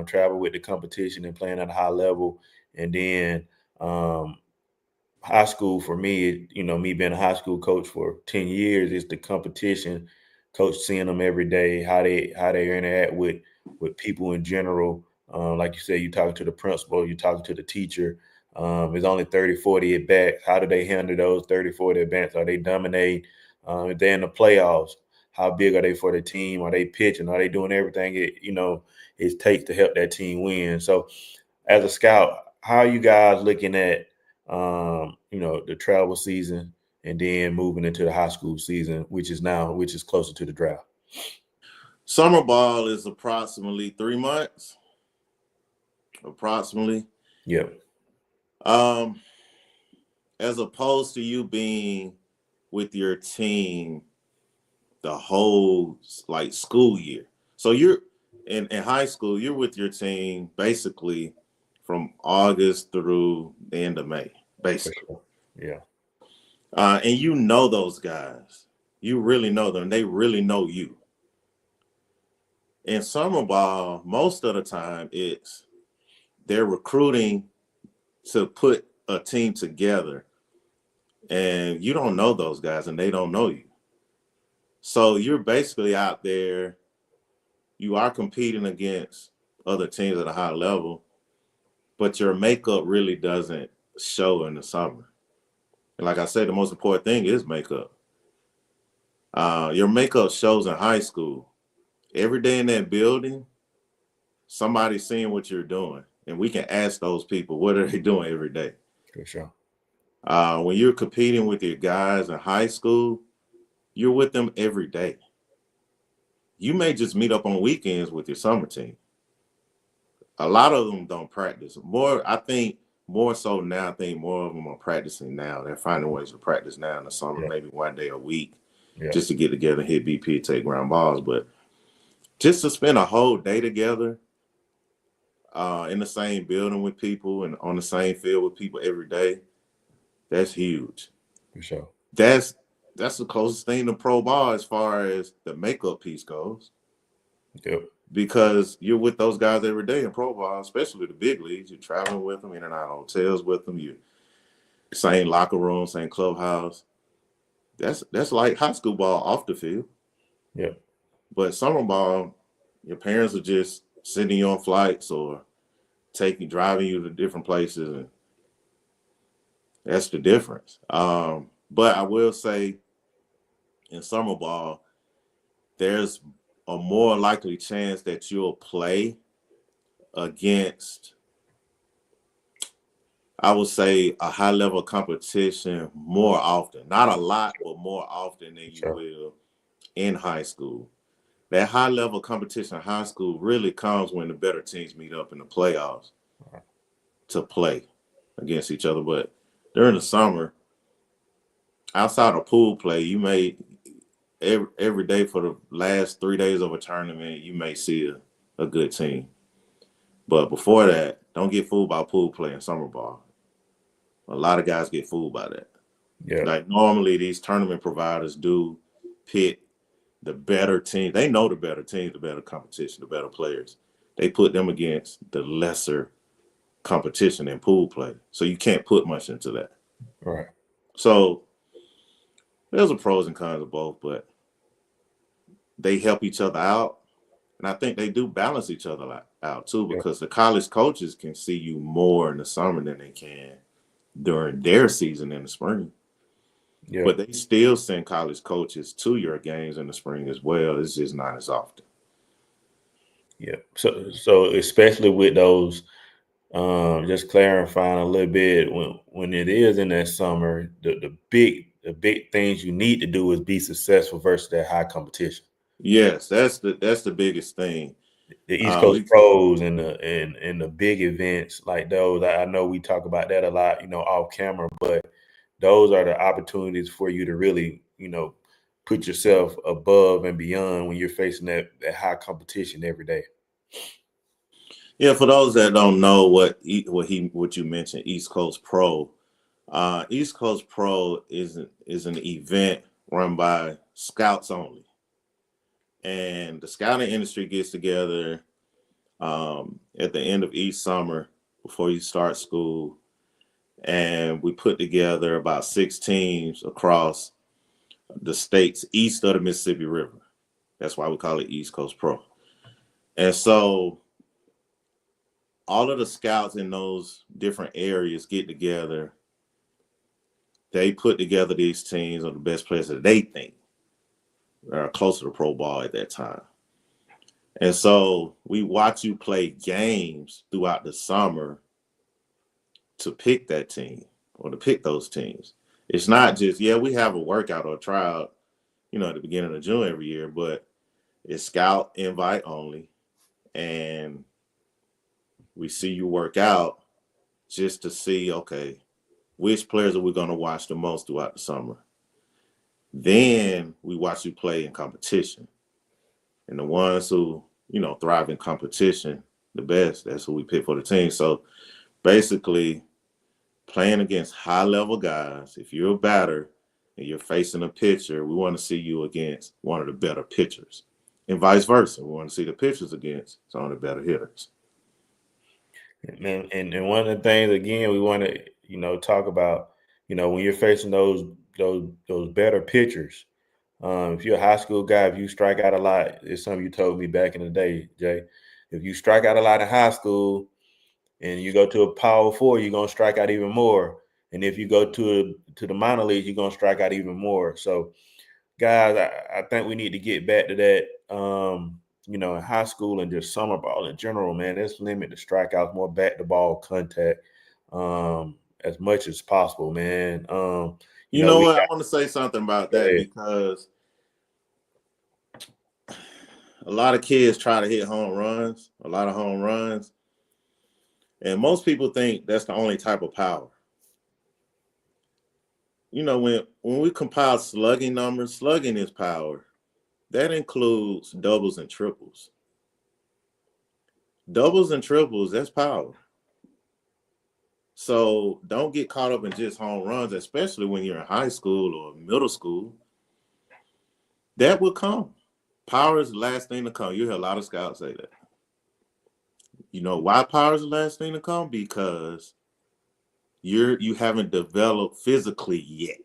travel with the competition and playing at a high level. And then high school for me, me being a high school coach for 10 years, is the competition. Coach seeing them every day, how they interact with people in general. Like you said, you talking to the principal, you talking to the teacher. It's only 30, 40 at bats. How do they handle those 30, 40 at bats? Are they dominating? If they're in the playoffs, how big are they for the team? Are they pitching? Are they doing everything it takes to help that team win? So as a scout, how are you guys looking at the travel season and then moving into the high school season, which is closer to the draft? Summer ball is approximately 3 months. Approximately. Yep. As opposed to you being with your team the whole school year. So you're in high school, you're with your team basically from August through the end of May, basically. Sure. Yeah. And those guys. You really know them. They really know you. In summer ball, most of the time they're recruiting to put a team together, and you don't know those guys and they don't know you. So you're basically out there, you are competing against other teams at a high level, but your makeup really doesn't show in the summer. And like I said, the most important thing is makeup. Your makeup shows in high school. Every day in that building, somebody's seeing what you're doing. And we can ask those people, what are they doing every day? For sure. When you're competing with your guys in high school, you're with them every day. You may just meet up on weekends with your summer team. A lot of them don't practice. More so now, I think more of them are practicing now. They're finding ways to practice now in the summer, maybe one day a week, just to get together, hit BP, take ground balls. But just to spend a whole day together in the same building with people and on the same field with people every day, that's huge. For sure. That's the closest thing to pro ball as far as the makeup piece goes. Yep. Because you're with those guys every day in pro ball, especially the big leagues. You're traveling with them, in and out of hotels with them. You same locker room, same clubhouse. That's like high school ball off the field. Yeah. But summer ball, your parents are just sending you on flights or driving you to different places, and that's the difference. But I will say, in summer ball, there's a more likely chance that you'll play against, I would say, a high level competition more often. Not a lot, but more often than you will in high school. That high level competition in high school really comes when the better teams meet up in the playoffs to play against each other. But during the summer, outside of pool play, you may every day for the last 3 days of a tournament, you may see a good team. But before that, don't get fooled by pool play and summer ball. A lot of guys get fooled by that. Yeah. Like normally these tournament providers do pit the better team. They know the better teams, the better competition, the better players. They put them against the lesser competition in pool play. So you can't put much into that. Right. So there's a pros and cons of both, but they help each other out. And I think they do balance each other out too, because the college coaches can see you more in the summer than they can during their season in the spring. Yeah. But they still send college coaches to your games in the spring as well. It's just not as often. Yeah. So especially with those, just clarifying a little bit, when it is in that summer, the big things you need to do is be successful versus that high competition. Yes, that's the biggest thing. The East Coast pros and the big events like those. I know we talk about that a lot, off camera, but those are the opportunities for you to really, put yourself above and beyond when you're facing that high competition every day. Yeah, for those that don't know what you mentioned, East Coast Pro. East Coast Pro is an event run by scouts only, and the scouting industry gets together at the end of each summer before you start school, and we put together about 6 teams across the states east of the Mississippi River. That's why we call it East Coast Pro. And so all of the scouts in those different areas get together. They put together these teams of the best players that they think are closer to pro ball at that time. And so we watch you play games throughout the summer to pick that team or to pick those teams. It's not just, we have a workout or a tryout, at the beginning of June every year, but it's scout invite only. And we see you work out just to see, okay, which players are we going to watch the most throughout the summer? Then we watch you play in competition. And the ones who, thrive in competition the best, that's who we pick for the team. So basically, playing against high-level guys, if you're a batter and you're facing a pitcher, we want to see you against one of the better pitchers. And vice versa. We want to see the pitchers against some of the better hitters. And one of the things, again, we want to, talk about, when you're facing those better pitchers, if you're a high school guy, if you strike out a lot, it's something you told me back in the day, Jay. If you strike out a lot in high school and you go to a Power 4, you're going to strike out even more. And if you go to the minor leagues, you're going to strike out even more. So, guys, I think we need to get back to that, in high school and just summer ball in general, man. Let's limit the strikeouts, more back-to-ball contact as much as possible, man. You know what? I want to say something about that because a lot of kids try to hit home runs, a lot of home runs. And most people think that's the only type of power. When we compile slugging numbers, slugging is power. That includes doubles and triples. Doubles and triples, that's power. So don't get caught up in just home runs, especially when you're in high school or middle school. That will come. Power is the last thing to come. You hear a lot of scouts say that. You know why power is the last thing to come? Because you haven't developed physically yet.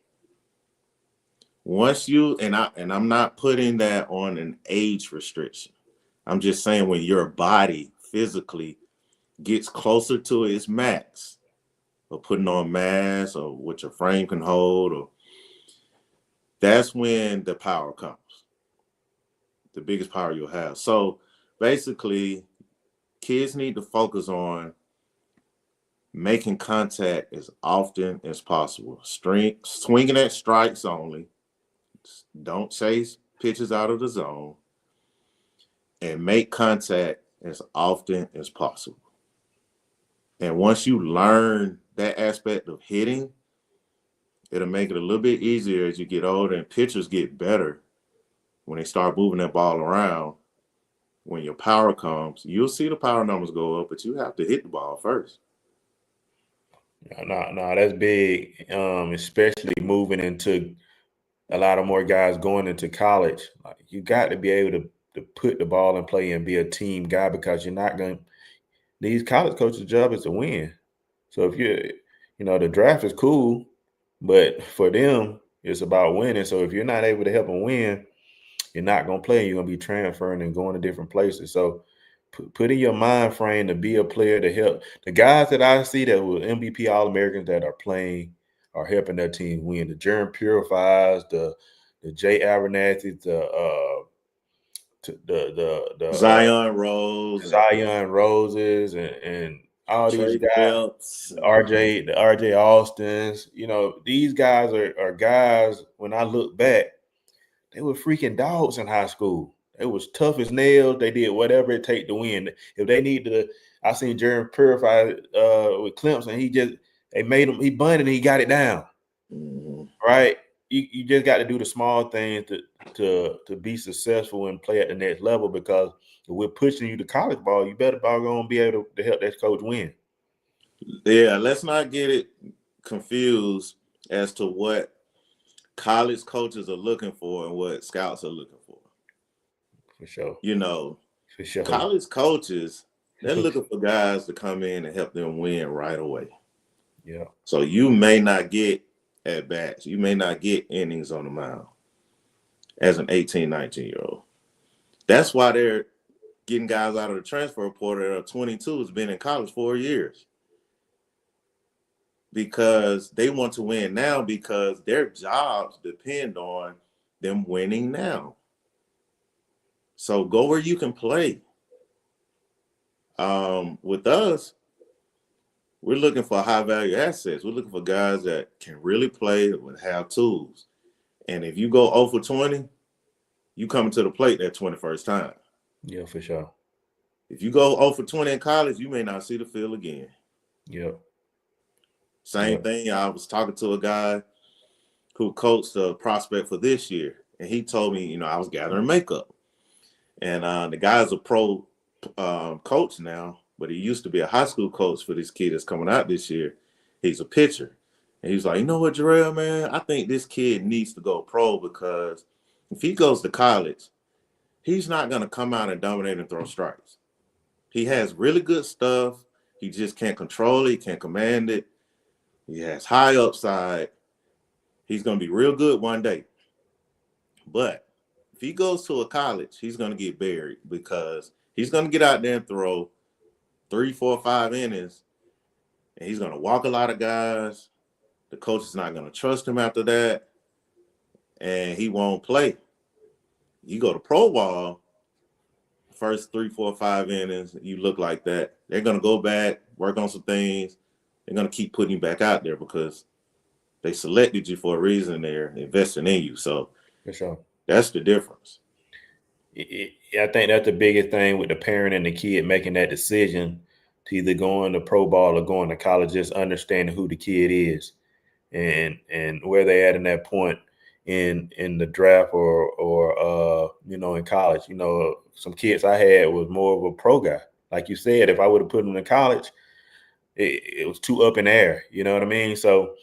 Once you and I'm not putting that on an age restriction. I'm just saying when your body physically gets closer to its max, or putting on mass or what your frame can hold, or that's when the power comes. The biggest power you'll have. So basically, kids need to focus on making contact as often as possible. Swinging at strikes only. Don't chase pitches out of the zone. And make contact as often as possible. And once you learn that aspect of hitting, it'll make it a little bit easier as you get older, and pitchers get better when they start moving that ball around. When your power comes, you'll see the power numbers go up, but you have to hit the ball first. No, that's big, especially moving into a lot of more guys going into college. Like, you got to be able to put the ball in play and be a team guy, because you're not going to – these college coaches' job is to win. So if the draft is cool, but for them, it's about winning. So if you're not able to help them win, you're not going to play. You're going to be transferring and going to different places. So put in your mind frame to be a player to help. The guys that I see that were MVP All-Americans that are playing are helping their team win. The Jerem Purifies, the Jay Abernathy, the Zion Roses, and all these Trey guys, Phelps, the RJ Austins. These guys are guys, when I look back, they were freaking dogs in high school. They was tough as nails. They did whatever it take to win. If they needed to, I seen Jeremy Purify with Clemson. He bunted and he got it down. Mm-hmm. Right? You just got to do the small things to be successful and play at the next level, because if we're pushing you to college ball, you better gonna be able to help that coach win. Yeah, let's not get it confused as to what college coaches are looking for and what scouts are looking for. For sure. For sure. College coaches, they're looking for guys to come in and help them win right away. Yeah. So you may not get at bats. You may not get innings on the mound as an 18, 19-year-old. That's why they're getting guys out of the transfer portal that are 22, has been in college 4 years. Because they want to win now, because their jobs depend on them winning now. So go where you can play. With us, we're looking for high-value assets. We're looking for guys that can really play, that have tools. And if you go 0 for 20, you come to the plate that 21st time. Yeah, for sure. If you go 0 for 20 in college, you may not see the field again. Yep. Same thing. I was talking to a guy who coached a prospect for this year, and he told me, I was gathering makeup. And the guy's a pro coach now, but he used to be a high school coach for this kid that's coming out this year. He's a pitcher. And he's like, you know what, Jerel, man, I think this kid needs to go pro, because if he goes to college, he's not going to come out and dominate and throw strikes. He has really good stuff. He just can't control it. He can't command it. He has high upside. He's going to be real good one day. But if he goes to a college, he's going to get buried, because he's going to get out there and throw 3, 4, 5 innings, and he's going to walk a lot of guys. The coach is not going to trust him after that, and he won't play. You go to pro ball, first 3, 4, 5 innings, you look like that. They're going to go back, work on some things. They're going to keep putting you back out there, because they selected you for a reason. They're investing in you. So for sure, that's the difference. I think that's the biggest thing with the parent and the kid making that decision to either going to pro ball or going to college, just understanding who the kid is and where they at in that point in the draft or in college. Some kids I had was more of a pro guy. Like you said, if I would have put them in college, it was too up in the air. You know what I mean? So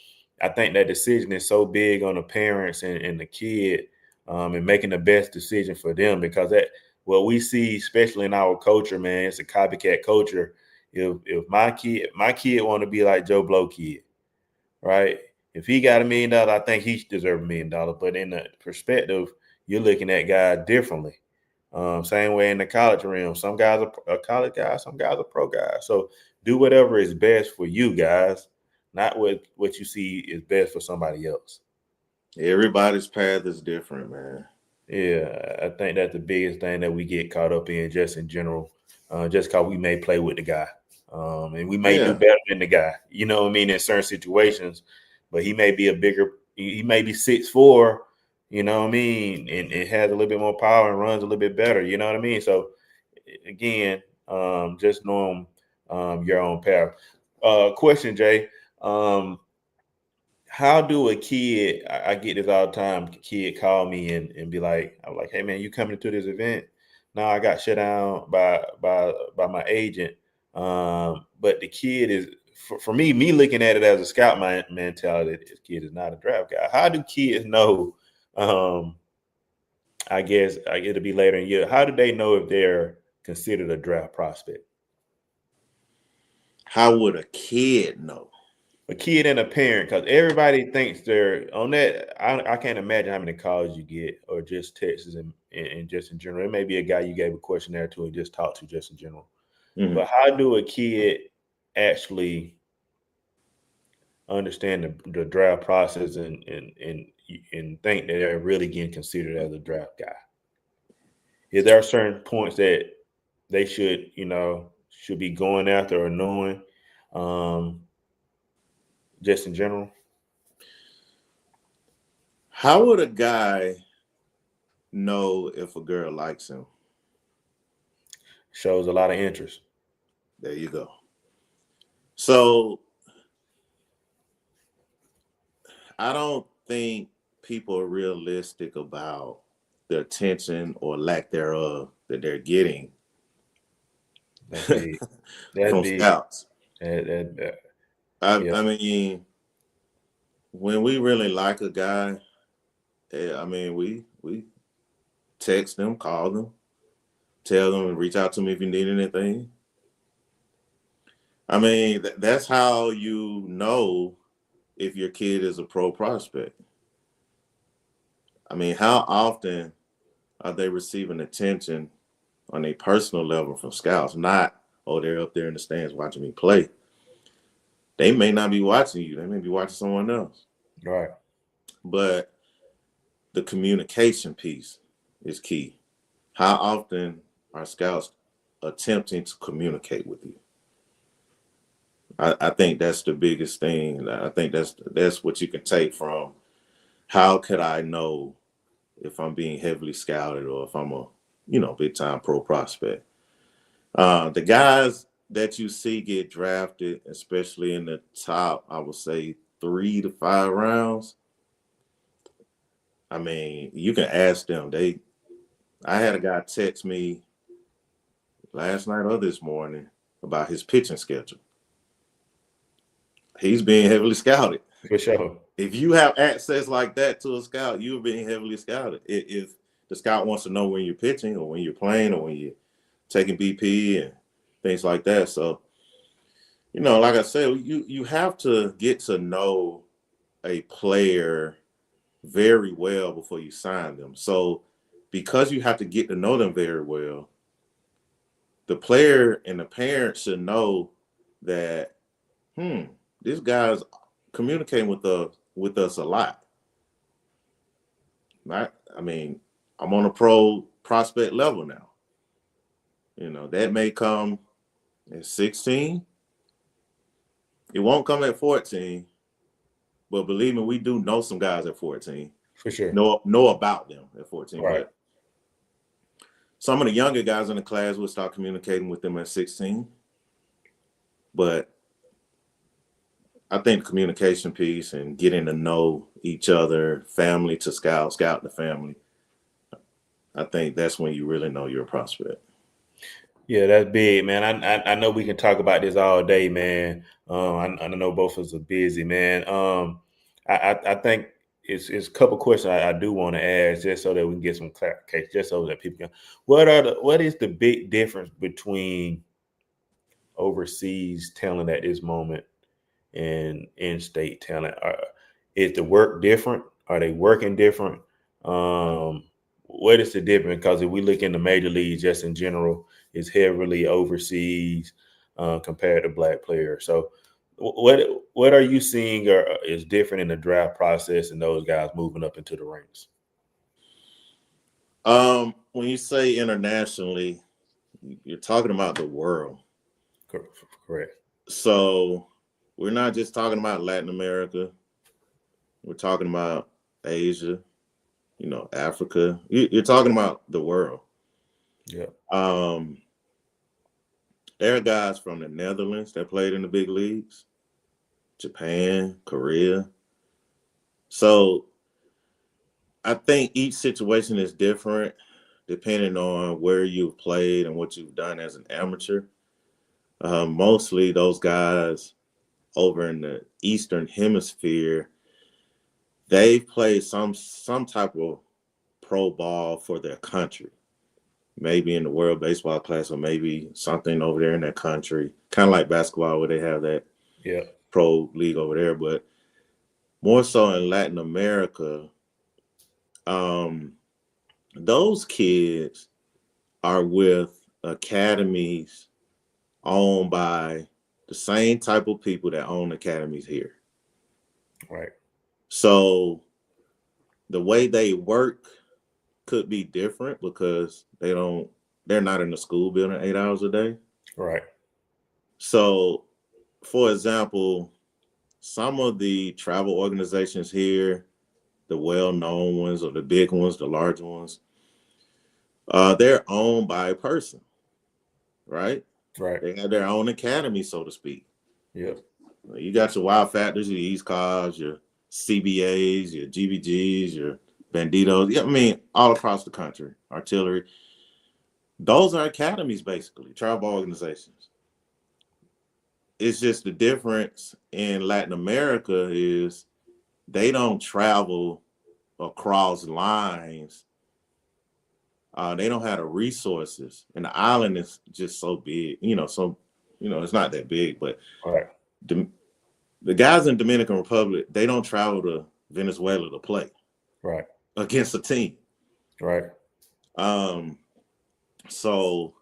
I think that decision is so big on the parents and the kid, and making the best decision for them, because what we see, especially in our culture, man, it's a copycat culture. If my kid want to be like Joe Blow kid, right? If he got $1 million, I think he deserves $1 million. But in the perspective, you're looking at guys differently. Same way in the college realm. Some guys are college guys, some guys are pro guys. So do whatever is best for you guys, not what you see is best for somebody else. Everybody's path is different, man. Yeah, I think that's the biggest thing that we get caught up in just in general, just because we may play with the guy. And we may do better than the guy, you know what I mean, in certain situations, but he may be he may be 6'4", you know what I mean, and it has a little bit more power and runs a little bit better, you know what I mean? So again, just knowing your own path. Question, Jay. How do a kid, I get this all the time, kid call me and be like, I'm like, hey man, you coming to this event? No, I got shut down by my agent. But the kid is, for me looking at it as a scout mentality, this kid is not a draft guy. How do kids know? I guess it'll be later in the year. How do they know if they're considered a draft prospect? How would a kid know? A kid and a parent, because everybody thinks they're on that. I can't imagine how many calls you get, or just texts and just in general. It may be a guy you gave a questionnaire to and just talk to just in general. Mhm. But how do a kid actually understand the draft process and think that they're really getting considered as a draft guy? Is there certain points that they should be going after or knowing, just in general? How would a guy know if a girl likes him? Shows a lot of interest. There you go. So I don't think people are realistic about the attention or lack thereof that they're getting That's big. That's from big. scouts. Yeah. I mean, when we really like a guy, I mean, we text them, call them, tell them, and reach out to me if you need anything. I mean, that's how you know if your kid is a pro prospect. I mean, how often are they receiving attention on a personal level from scouts? Not, oh, they're up there in the stands watching me play. They may not be watching you. They may be watching someone else. Right. But the communication piece is key. How often are scouts attempting to communicate with you? I think that's the biggest thing. I think that's what you can take from how could I know if I'm being heavily scouted or if I'm a big time pro prospect. The guys that you see get drafted, especially in the top, I would say 3 to 5 rounds. I mean, you can ask them. I had a guy text me last night or this morning about his pitching schedule. He's being heavily scouted. For sure. If you have access like that to a scout, you're being heavily scouted. If the scout wants to know when you're pitching or when you're playing or when you're taking BP and things like that. So, like I said, you have to get to know a player very well before you sign them. So because you have to get to know them very well, the player and the parent should know that, this guy's communicating with us a lot. Right? I mean, I'm on a pro prospect level now. That may come at 16. It won't come at 14. But believe me, we do know some guys at 14. For sure. Know about them at 14. Right. But some of the younger guys in the class will start communicating with them at 16. But I think the communication piece and getting to know each other, family to scout to family, I think that's when you really know you're a prospect. Yeah, that's big, man. I know we can talk about this all day, man. I know both of us are busy, man. I think it's a couple questions I do want to ask just so that we can get some clarification, just so that people can. What is the big difference between overseas talent at this moment and in-state talent? Is the work different? Are they working different? What is the difference? Because if we look in the major leagues, just in general, it's heavily overseas compared to black players. So, what are you seeing is different in the draft process and those guys moving up into the ranks? When you say internationally, you're talking about the world. Correct. So we're not just talking about Latin America. We're talking about Asia, Africa. You're talking about the world. Yeah. There are guys from the Netherlands that played in the big leagues, Japan, Korea. So I think each situation is different depending on where you've played and what you've done as an amateur. Mostly those guys over in the Eastern Hemisphere, they've played some type of pro ball for their country. Maybe in the World Baseball Classic, or maybe something over there in that country, kind of like basketball where they have that pro league over there. But more so in Latin America, those kids are with academies owned by the same type of people that own academies here. Right. So the way they work could be different because they're not in the school building 8 hours a day. Right. So, for example, some of the travel organizations here, the well-known ones or the big ones, the large ones, they're owned by a person, right? Right. They have their own academy, so to speak. Yeah. You got your Wild Factors, your East Cars, your CBAs, your GBGs, your Banditos. Yeah, I mean, all across the country, artillery. Those are academies, basically, travel organizations. It's just the difference in Latin America is they don't travel across lines. They don't have the resources, and the island is just so big. It's not that big, but right. The guys in Dominican Republic, they don't travel to Venezuela to play right against a team. Right. So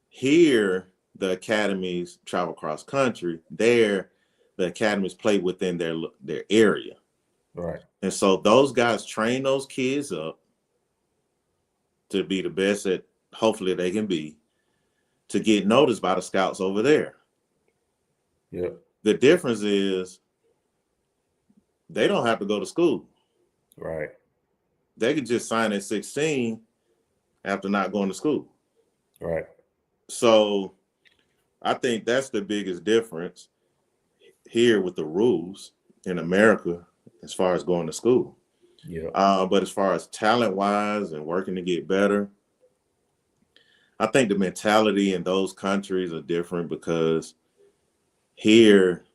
here, the academies travel cross country. There, the academies play within their area. Right. And so those guys train those kids up to be the best that hopefully they can be, to get noticed by the scouts over there. Yeah. The difference is they don't have to go to school. Right. They can just sign at 16 after not going to school. Right. So I think that's the biggest difference here with the rules in America as far as going to school. Yeah. But as far as talent-wise and working to get better, I think the mentality in those countries are different because here,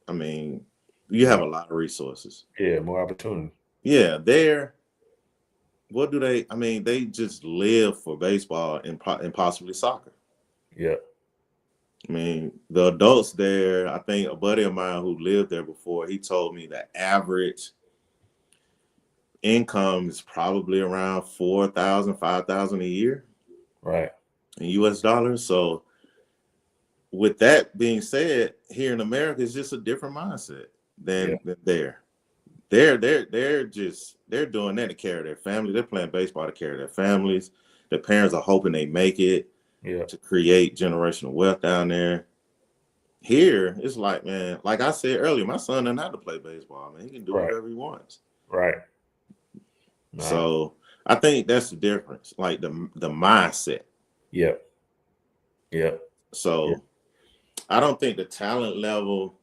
I mean, you have a lot of resources. Yeah, more opportunity. Yeah, there, what do they, I mean, they just live for baseball and possibly soccer. Yeah. I mean, the adults there, I think a buddy of mine who lived there before, he told me the average income is probably around $4,000, $5,000 a year. Right. In US dollars. So with that being said, here in America, it's just a different mindset than there. They're doing that to carry their family. They're playing baseball to carry their families. Their parents are hoping they make it to create generational wealth down there. Here, it's like, man, like I said earlier, my son doesn't have to play baseball, man. He can do whatever he wants. Right. So I think that's the difference, like the mindset. Yep. Yep. So I don't think the talent level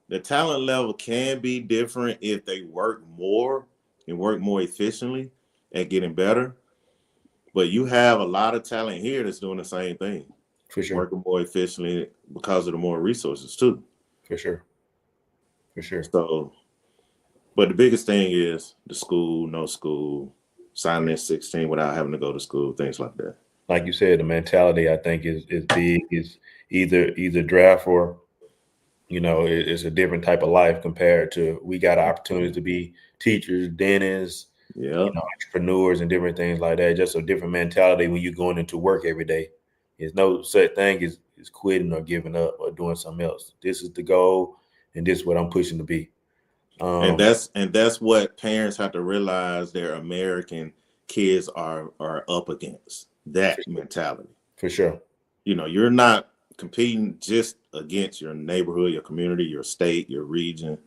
can be different if they work more and work more efficiently at getting better. But you have a lot of talent here that's doing the same thing. For sure. Working more efficiently because of the more resources too. For sure. For sure. So, but the biggest thing is the school, no school, signing at 16 without having to go to school, things like that. Like you said, the mentality I think is big. Is either draft for, it's a different type of life compared to we got opportunities to be teachers, dentists, Yeah. entrepreneurs, and different things like that. Just a different mentality when you're going into work every day. There's no such thing as quitting or giving up or doing something else. This is the goal, and this is what I'm pushing to be. And that's what parents have to realize their American kids are up against, that mentality. For sure. You're not competing just against your neighborhood, your community, your state, your region.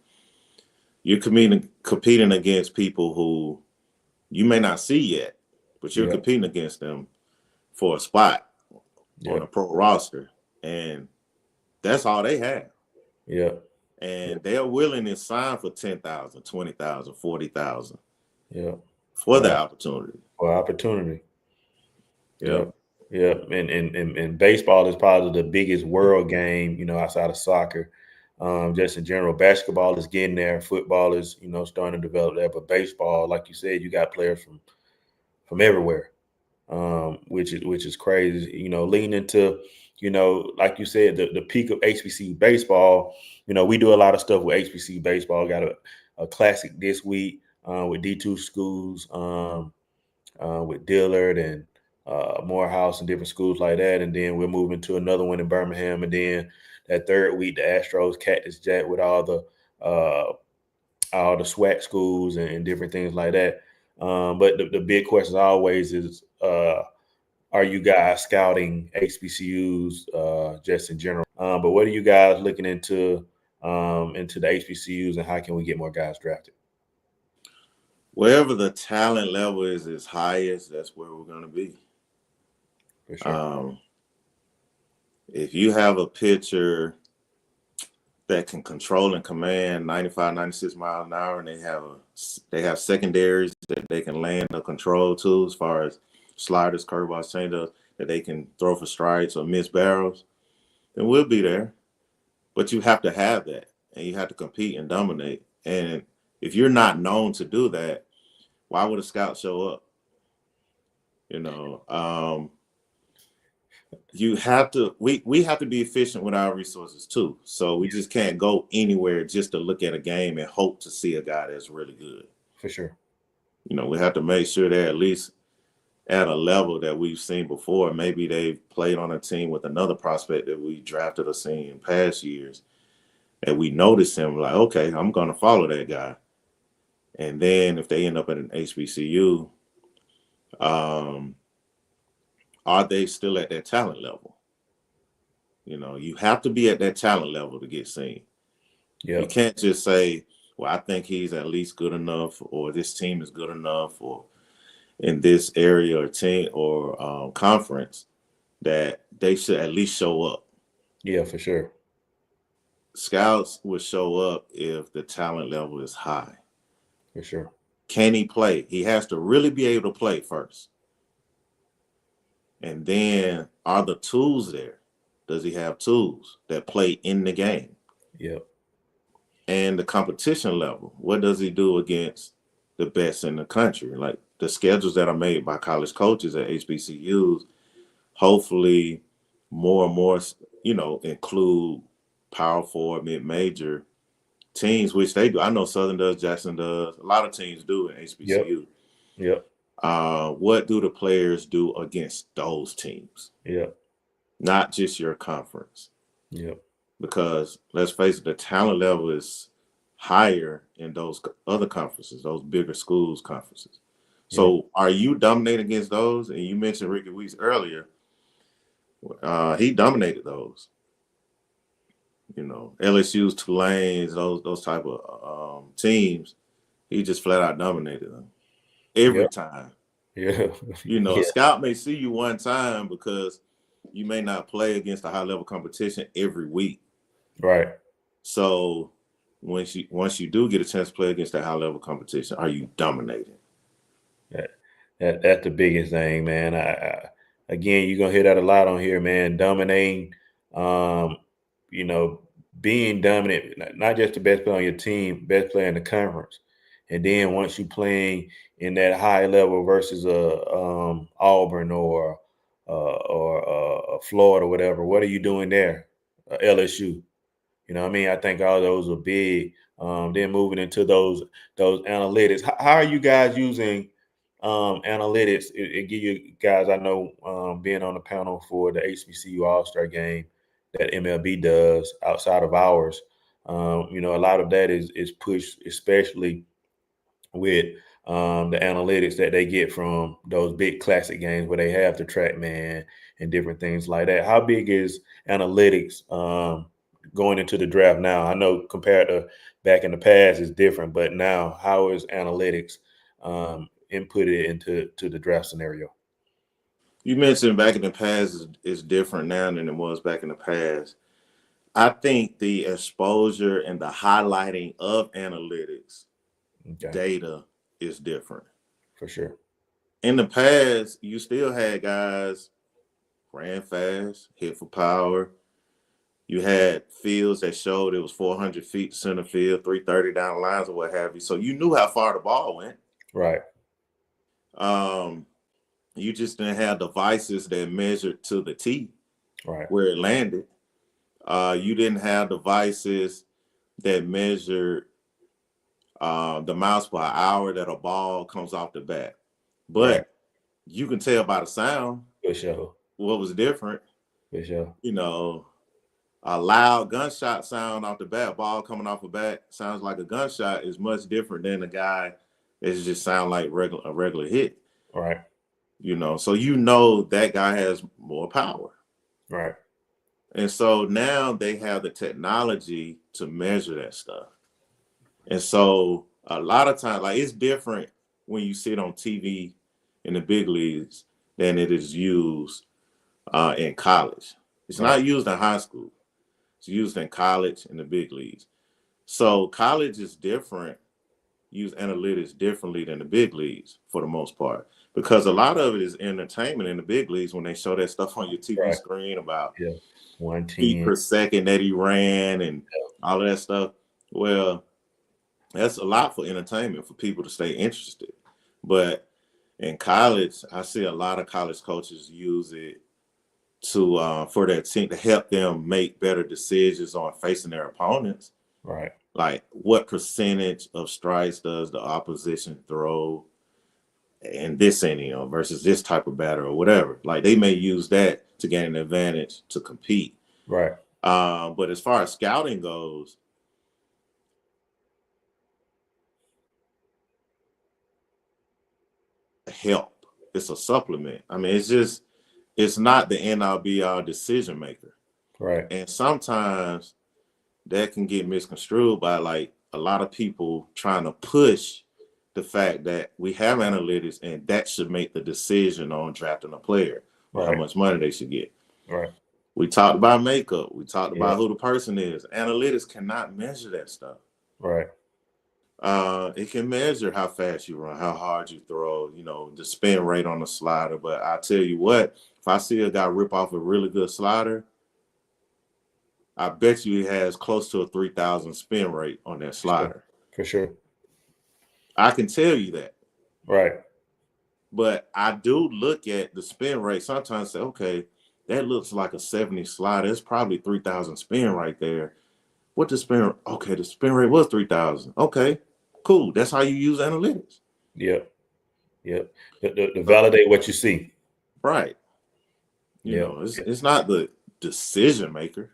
You're competing against people who you may not see yet, but you're competing against them for a spot on a pro roster. And that's all they have. Yeah. And they're willing to sign for 10,000, 20,000, 40,000. Yeah. For the opportunity. For opportunity. Yeah. Yeah. And baseball is probably the biggest world game, outside of soccer. Just in general, basketball is getting there. Football is, starting to develop there. But baseball, like you said, you got players from everywhere, which is crazy. Leading into, like you said, the peak of HBC baseball. We do a lot of stuff with HBC baseball. Got a classic this week with D2 schools, with Dillard and Morehouse and different schools like that. And then we're moving to another one in Birmingham. And then that third week, the Astros, Cactus Jack with all the SWAC schools and different things like that. But the big question always is, are you guys scouting HBCUs just in general? But what are you guys looking into the HBCUs, and how can we get more guys drafted? Wherever the talent level is highest, that's where we're going to be. For sure. If you have a pitcher that can control and command 95, 96 miles an hour, and they have secondaries that they can land or control to, as far as sliders, curveballs, changeups, that they can throw for strikes or miss barrels, then we'll be there. But you have to have that, and you have to compete and dominate. And if you're not known to do that, why would a scout show up? You have to. We have to be efficient with our resources too. So we just can't go anywhere just to look at a game and hope to see a guy that's really good. For sure. We have to make sure they're at least at a level that we've seen before. Maybe they've played on a team with another prospect that we drafted or seen in past years, and we notice him, like, okay, I'm going to follow that guy. And then if they end up at an HBCU, are they still at that talent level? You have to be at that talent level to get seen. Yeah. You can't just say, well, I think he's at least good enough, or this team is good enough, or in this area or team or conference, that they should at least show up. Yeah, for sure. Scouts will show up if the talent level is high. For sure. Can he play? He has to really be able to play first. And then, are the tools there? Does he have tools that play in the game? Yep. And the competition level, what does he do against the best in the country? Like the schedules that are made by college coaches at HBCUs, hopefully more and more, include power forward, mid-major teams, which they do. I know Southern does, Jackson does. A lot of teams do in HBCU. Yep. What do the players do against those teams? Yep. Not just your conference. Yep. Because let's face it, the talent level is higher in those other conferences, those bigger schools conferences. So are you dominating against those? And you mentioned Ricky Weeks earlier. He dominated those. LSU's, Tulane's, those type of teams. He just flat out dominated them every time. Yeah. A scout may see you one time because you may not play against a high level competition every week. Right. So once you do get a chance to play against that high level competition, are you dominating? That's the biggest thing, man. Again, you're gonna hear that a lot on here, man. Dominating, being dominant, not just the best player on your team, best player in the conference. And then once you're playing in that high level versus Auburn or Florida, whatever, what are you doing there? LSU. You know what I mean? I think all those are big. Then moving into those analytics. How are you guys using analytics? It give you guys, I know, being on the panel for the HBCU All-Star game that MLB does outside of ours. You know, a lot of that is pushed, especially with the analytics that they get from those big classic games where they have the track man and different things like that. How big is analytics going into the draft now? I know compared to back in the past is different, but now how is analytics inputted into the draft scenario? You mentioned back in the past is different now than it was back in the past. I think the exposure and the highlighting of analytics Okay, data is different. for sure. In the past, you still had guys ran fast, hit for power. You had fields that showed it was 400 feet center field, 330 down the lines or what have you. So you knew how far the ball went. Right, You just didn't have devices that measured to the T right, where it landed. You didn't have devices that measured the miles per hour that a ball comes off the bat. right. But you can tell by the sound For sure, what was different. for sure. You know, a loud gunshot sound off the bat, ball coming off the bat sounds like a gunshot is much different than a guy that just sound like a regular hit. Right, You know, so you know that guy has more power. right, And so now they have the technology to measure that stuff. And so a lot of times, like it's different when you see it on TV in the big leagues than it is used in college. It's right, not used in high school. It's used in college and the big leagues. So college is different, use analytics differently than the big leagues for the most part. Because a lot of it is entertainment in the big leagues when they show that stuff on your TV right. screen about Yeah, feet 110. per second that he ran and all of that stuff. Well, that's a lot for entertainment for people to stay interested. But in college, I see a lot of college coaches use it to for their team to help them make better decisions on facing their opponents. Right, Like what percentage of strikes does the opposition throw in this inning versus this type of batter or whatever. Like they may use that to gain an advantage to compete. right, But as far as scouting goes, help. It's a supplement. I mean, it's not the end all be all decision maker. right, And sometimes that can get misconstrued by like a lot of people trying to push the fact that we have analytics and that should make the decision on drafting a player or how right, much money they should get. right. We talked about makeup. We talked Yeah, about who the person is. Analytics cannot measure that stuff. right, It can measure how fast you run, how hard you throw, you know, the spin rate on the slider. But I tell you what, if I see a guy rip off a really good slider, I bet you he has close to a 3,000 spin rate on that for sure, slider. for sure. I can tell you that. Right, But I do look at the spin rate sometimes say, okay, that looks like a 70 slider. It's probably 3,000 spin right there. What the spin? Okay, the spin rate was 3,000. Okay, cool. That's how you use analytics. yep, yep. To So, validate what you see. right. You Yep, know, yep. it's not the decision maker.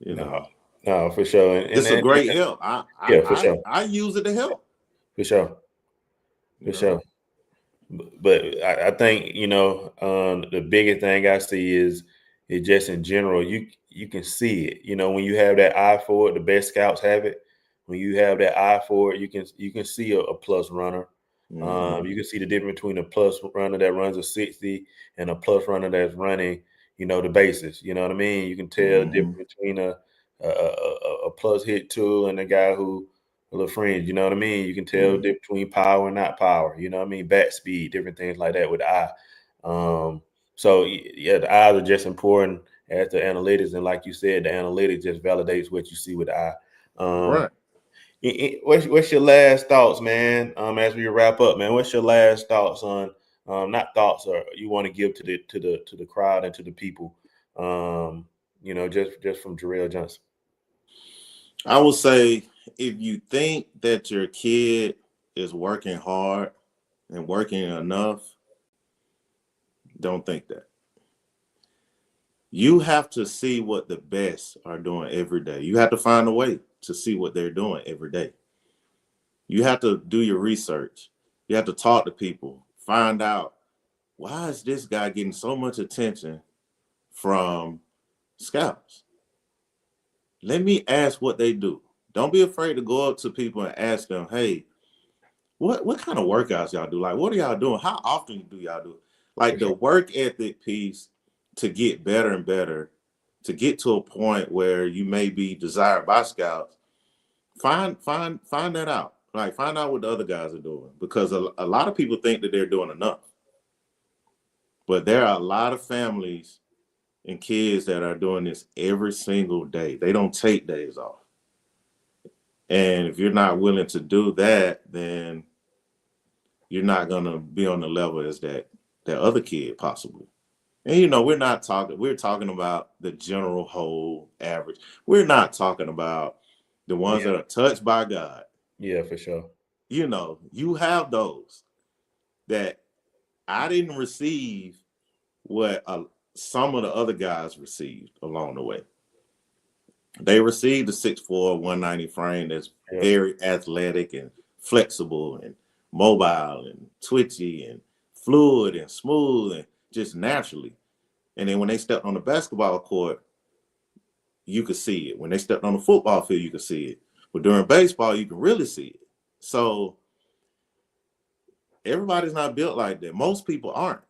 You No, know, no, for sure. it's a great help. Yeah, for sure, I use it to help. for sure, You for know, sure. But I think, you know, the biggest thing I see is just in general, you can see it. You know, when you have that eye for it, the best scouts have it. When you have that eye for it, you can see a plus runner. mm-hmm, You can see the difference between a plus runner that runs a 60 and a plus runner that's running, you know, the bases. You know what I mean? You can tell the mm-hmm, difference between a plus hit tool and a guy who a little fringe. You know what I mean? You can tell the mm-hmm. difference between power and not power. You know what I mean? Bat speed, different things like that with the eye. So yeah, the eyes are just important as the analytics, and like you said, the analytics just validates what you see with the eye. Um, Right. what's your last thoughts, man? As we wrap up, man, what's your last thoughts on not thoughts or you want to give to the crowd and to the people? You know, just from Jerel Johnson. I would say if you think that your kid is working hard and working enough, don't think that. You have to see what the best are doing every day. You have to find a way to see what they're doing every day. You have to do your research. You have to talk to people, find out why is this guy getting so much attention from scouts? Let me ask what they do. Don't be afraid to go up to people and ask them, hey, what kind of workouts y'all do? Like, what are y'all doing? How often do y'all do it? Like the work ethic piece to get better and better, to get to a point where you may be desired by scouts. Find that out. Like find out what the other guys are doing because a lot of people think that they're doing enough, but there are a lot of families and kids that are doing this every single day. They don't take days off. And if you're not willing to do that, then you're not gonna be on the level as that other kid possibly. And we're talking about the general whole average. We're not talking about the ones that are touched by God. Yeah, for sure. You have those that I didn't receive what some of the other guys received along the way. They received the 6'4", 190 frame that's very athletic and flexible and mobile and twitchy and fluid and smooth and just naturally. And then when they stepped on the basketball court, you could see it. When they stepped on the football field, you could see it. But during baseball, you can really see it. So everybody's not built like that. Most people aren't.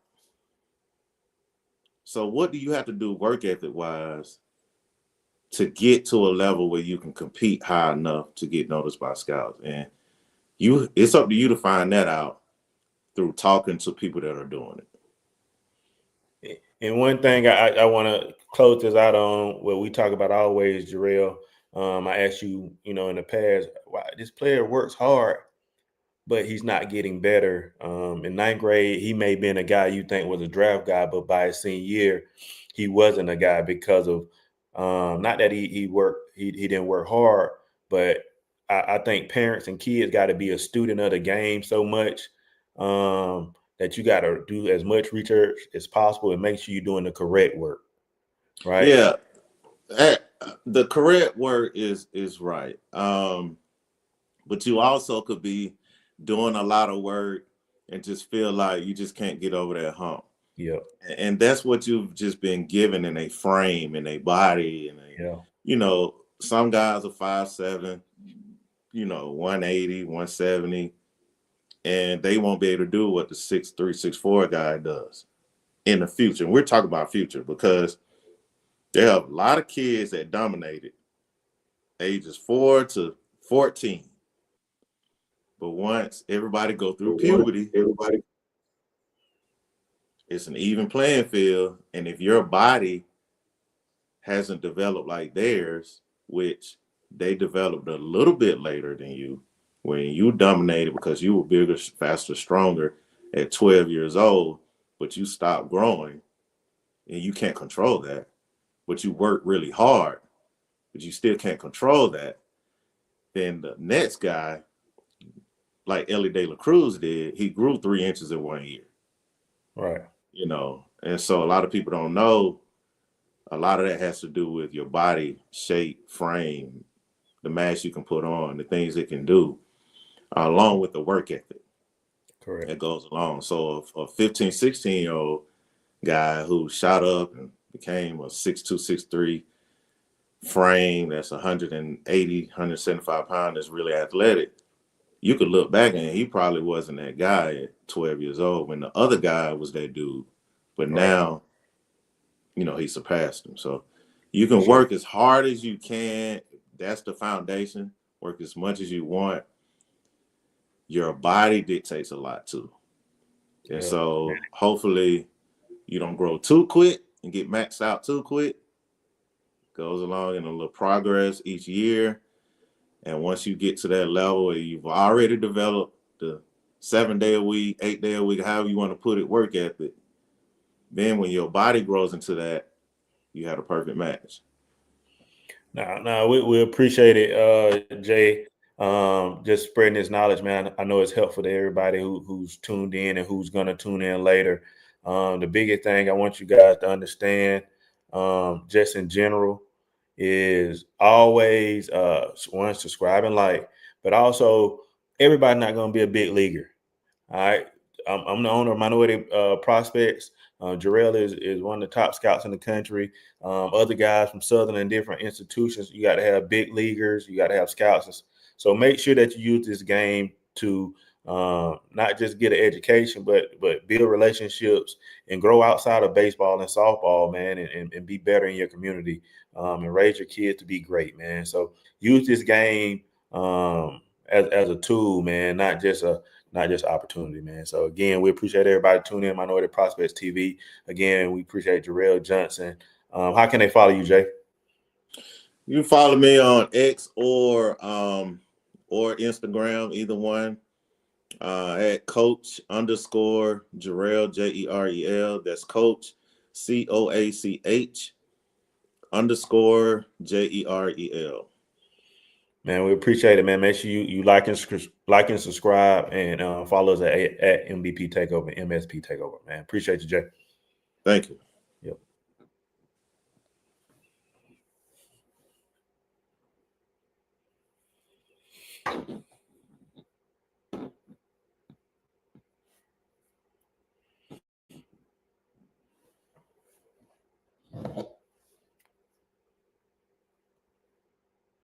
So what do you have to do work ethic wise to get to a level where you can compete high enough to get noticed by scouts? And it's up to you to find that out through talking to people that are doing it. And one thing I want to close this out on, what we talk about always, Jerel. I asked you, in the past, why this player works hard, but he's not getting better. In ninth grade, he may have been a guy you think was a draft guy, but by his senior year, he wasn't a guy because of not that he didn't work hard, but I think parents and kids got to be a student of the game so much that you got to do as much research as possible and make sure you're doing the correct work, right? Yeah, the correct work is right. But you also could be doing a lot of work and just feel like you just can't get over that hump. Yeah. And that's what you've just been given in a frame, in a body, some guys are 5'7", 180, 170, and they won't be able to do what the 6'3", 6'4" guy does in the future. And we're talking about future because there are a lot of kids that dominated ages 4 to 14. But once everybody go through puberty, it's an even playing field. And if your body hasn't developed like theirs, which they developed a little bit later than you, when you dominated because you were bigger, faster, stronger at 12 years old, but you stopped growing and you can't control that, but you work really hard, but you still can't control that, then the next guy, like Ellie De La Cruz did, he grew 3 inches in 1 year. Right. And so a lot of people don't know, a lot of that has to do with your body shape, frame, the mass you can put on, the things it can do, along with the work ethic. Correct. That goes along. So a 15, 16-year-old guy who shot up and became a 6'2", 6'3", frame that's 180, 175 pounds, that's really athletic, you could look back and he probably wasn't that guy at 12 years old when the other guy was that dude. But now, he surpassed him. So you can work as hard as you can. That's the foundation. Work as much as you want. Your body dictates a lot too. And so hopefully you don't grow too quick and get maxed out too quick. Goes along in a little progress each year. And once you get to that level where you've already developed the 7-day a week, 8-day a week, however you want to put it, work ethic, then when your body grows into that, you have a perfect match. No, we appreciate it, Jay. Just spreading this knowledge, man. I know it's helpful to everybody who's tuned in and who's gonna tune in later. The biggest thing I want you guys to understand, just in general, is always one, subscribe and like, but also everybody not gonna be a big leaguer. All right. I'm the owner of Minority Prospects. Jerel is one of the top scouts in the country. Other guys from Southern and different institutions, you got to have big leaguers, you got to have scouts. So make sure that you use this game to not just get an education, but build relationships and grow outside of baseball and softball, man, and be better in your community and raise your kids to be great, man. So use this game as a tool, man, not just opportunity, man. So again, we appreciate everybody tuning in Minority Prospects TV. Again, we appreciate Jerel Johnson. How can they follow you, Jay? You can follow me on X or Instagram, either one. At Coach_Jerel, Jerel. That's Coach COACH_Jerel. Man, we appreciate it, man. Make sure you like and subscribe and follow us at MVP Takeover, MSP Takeover, man. Appreciate you, Jay. Thank you. Yep.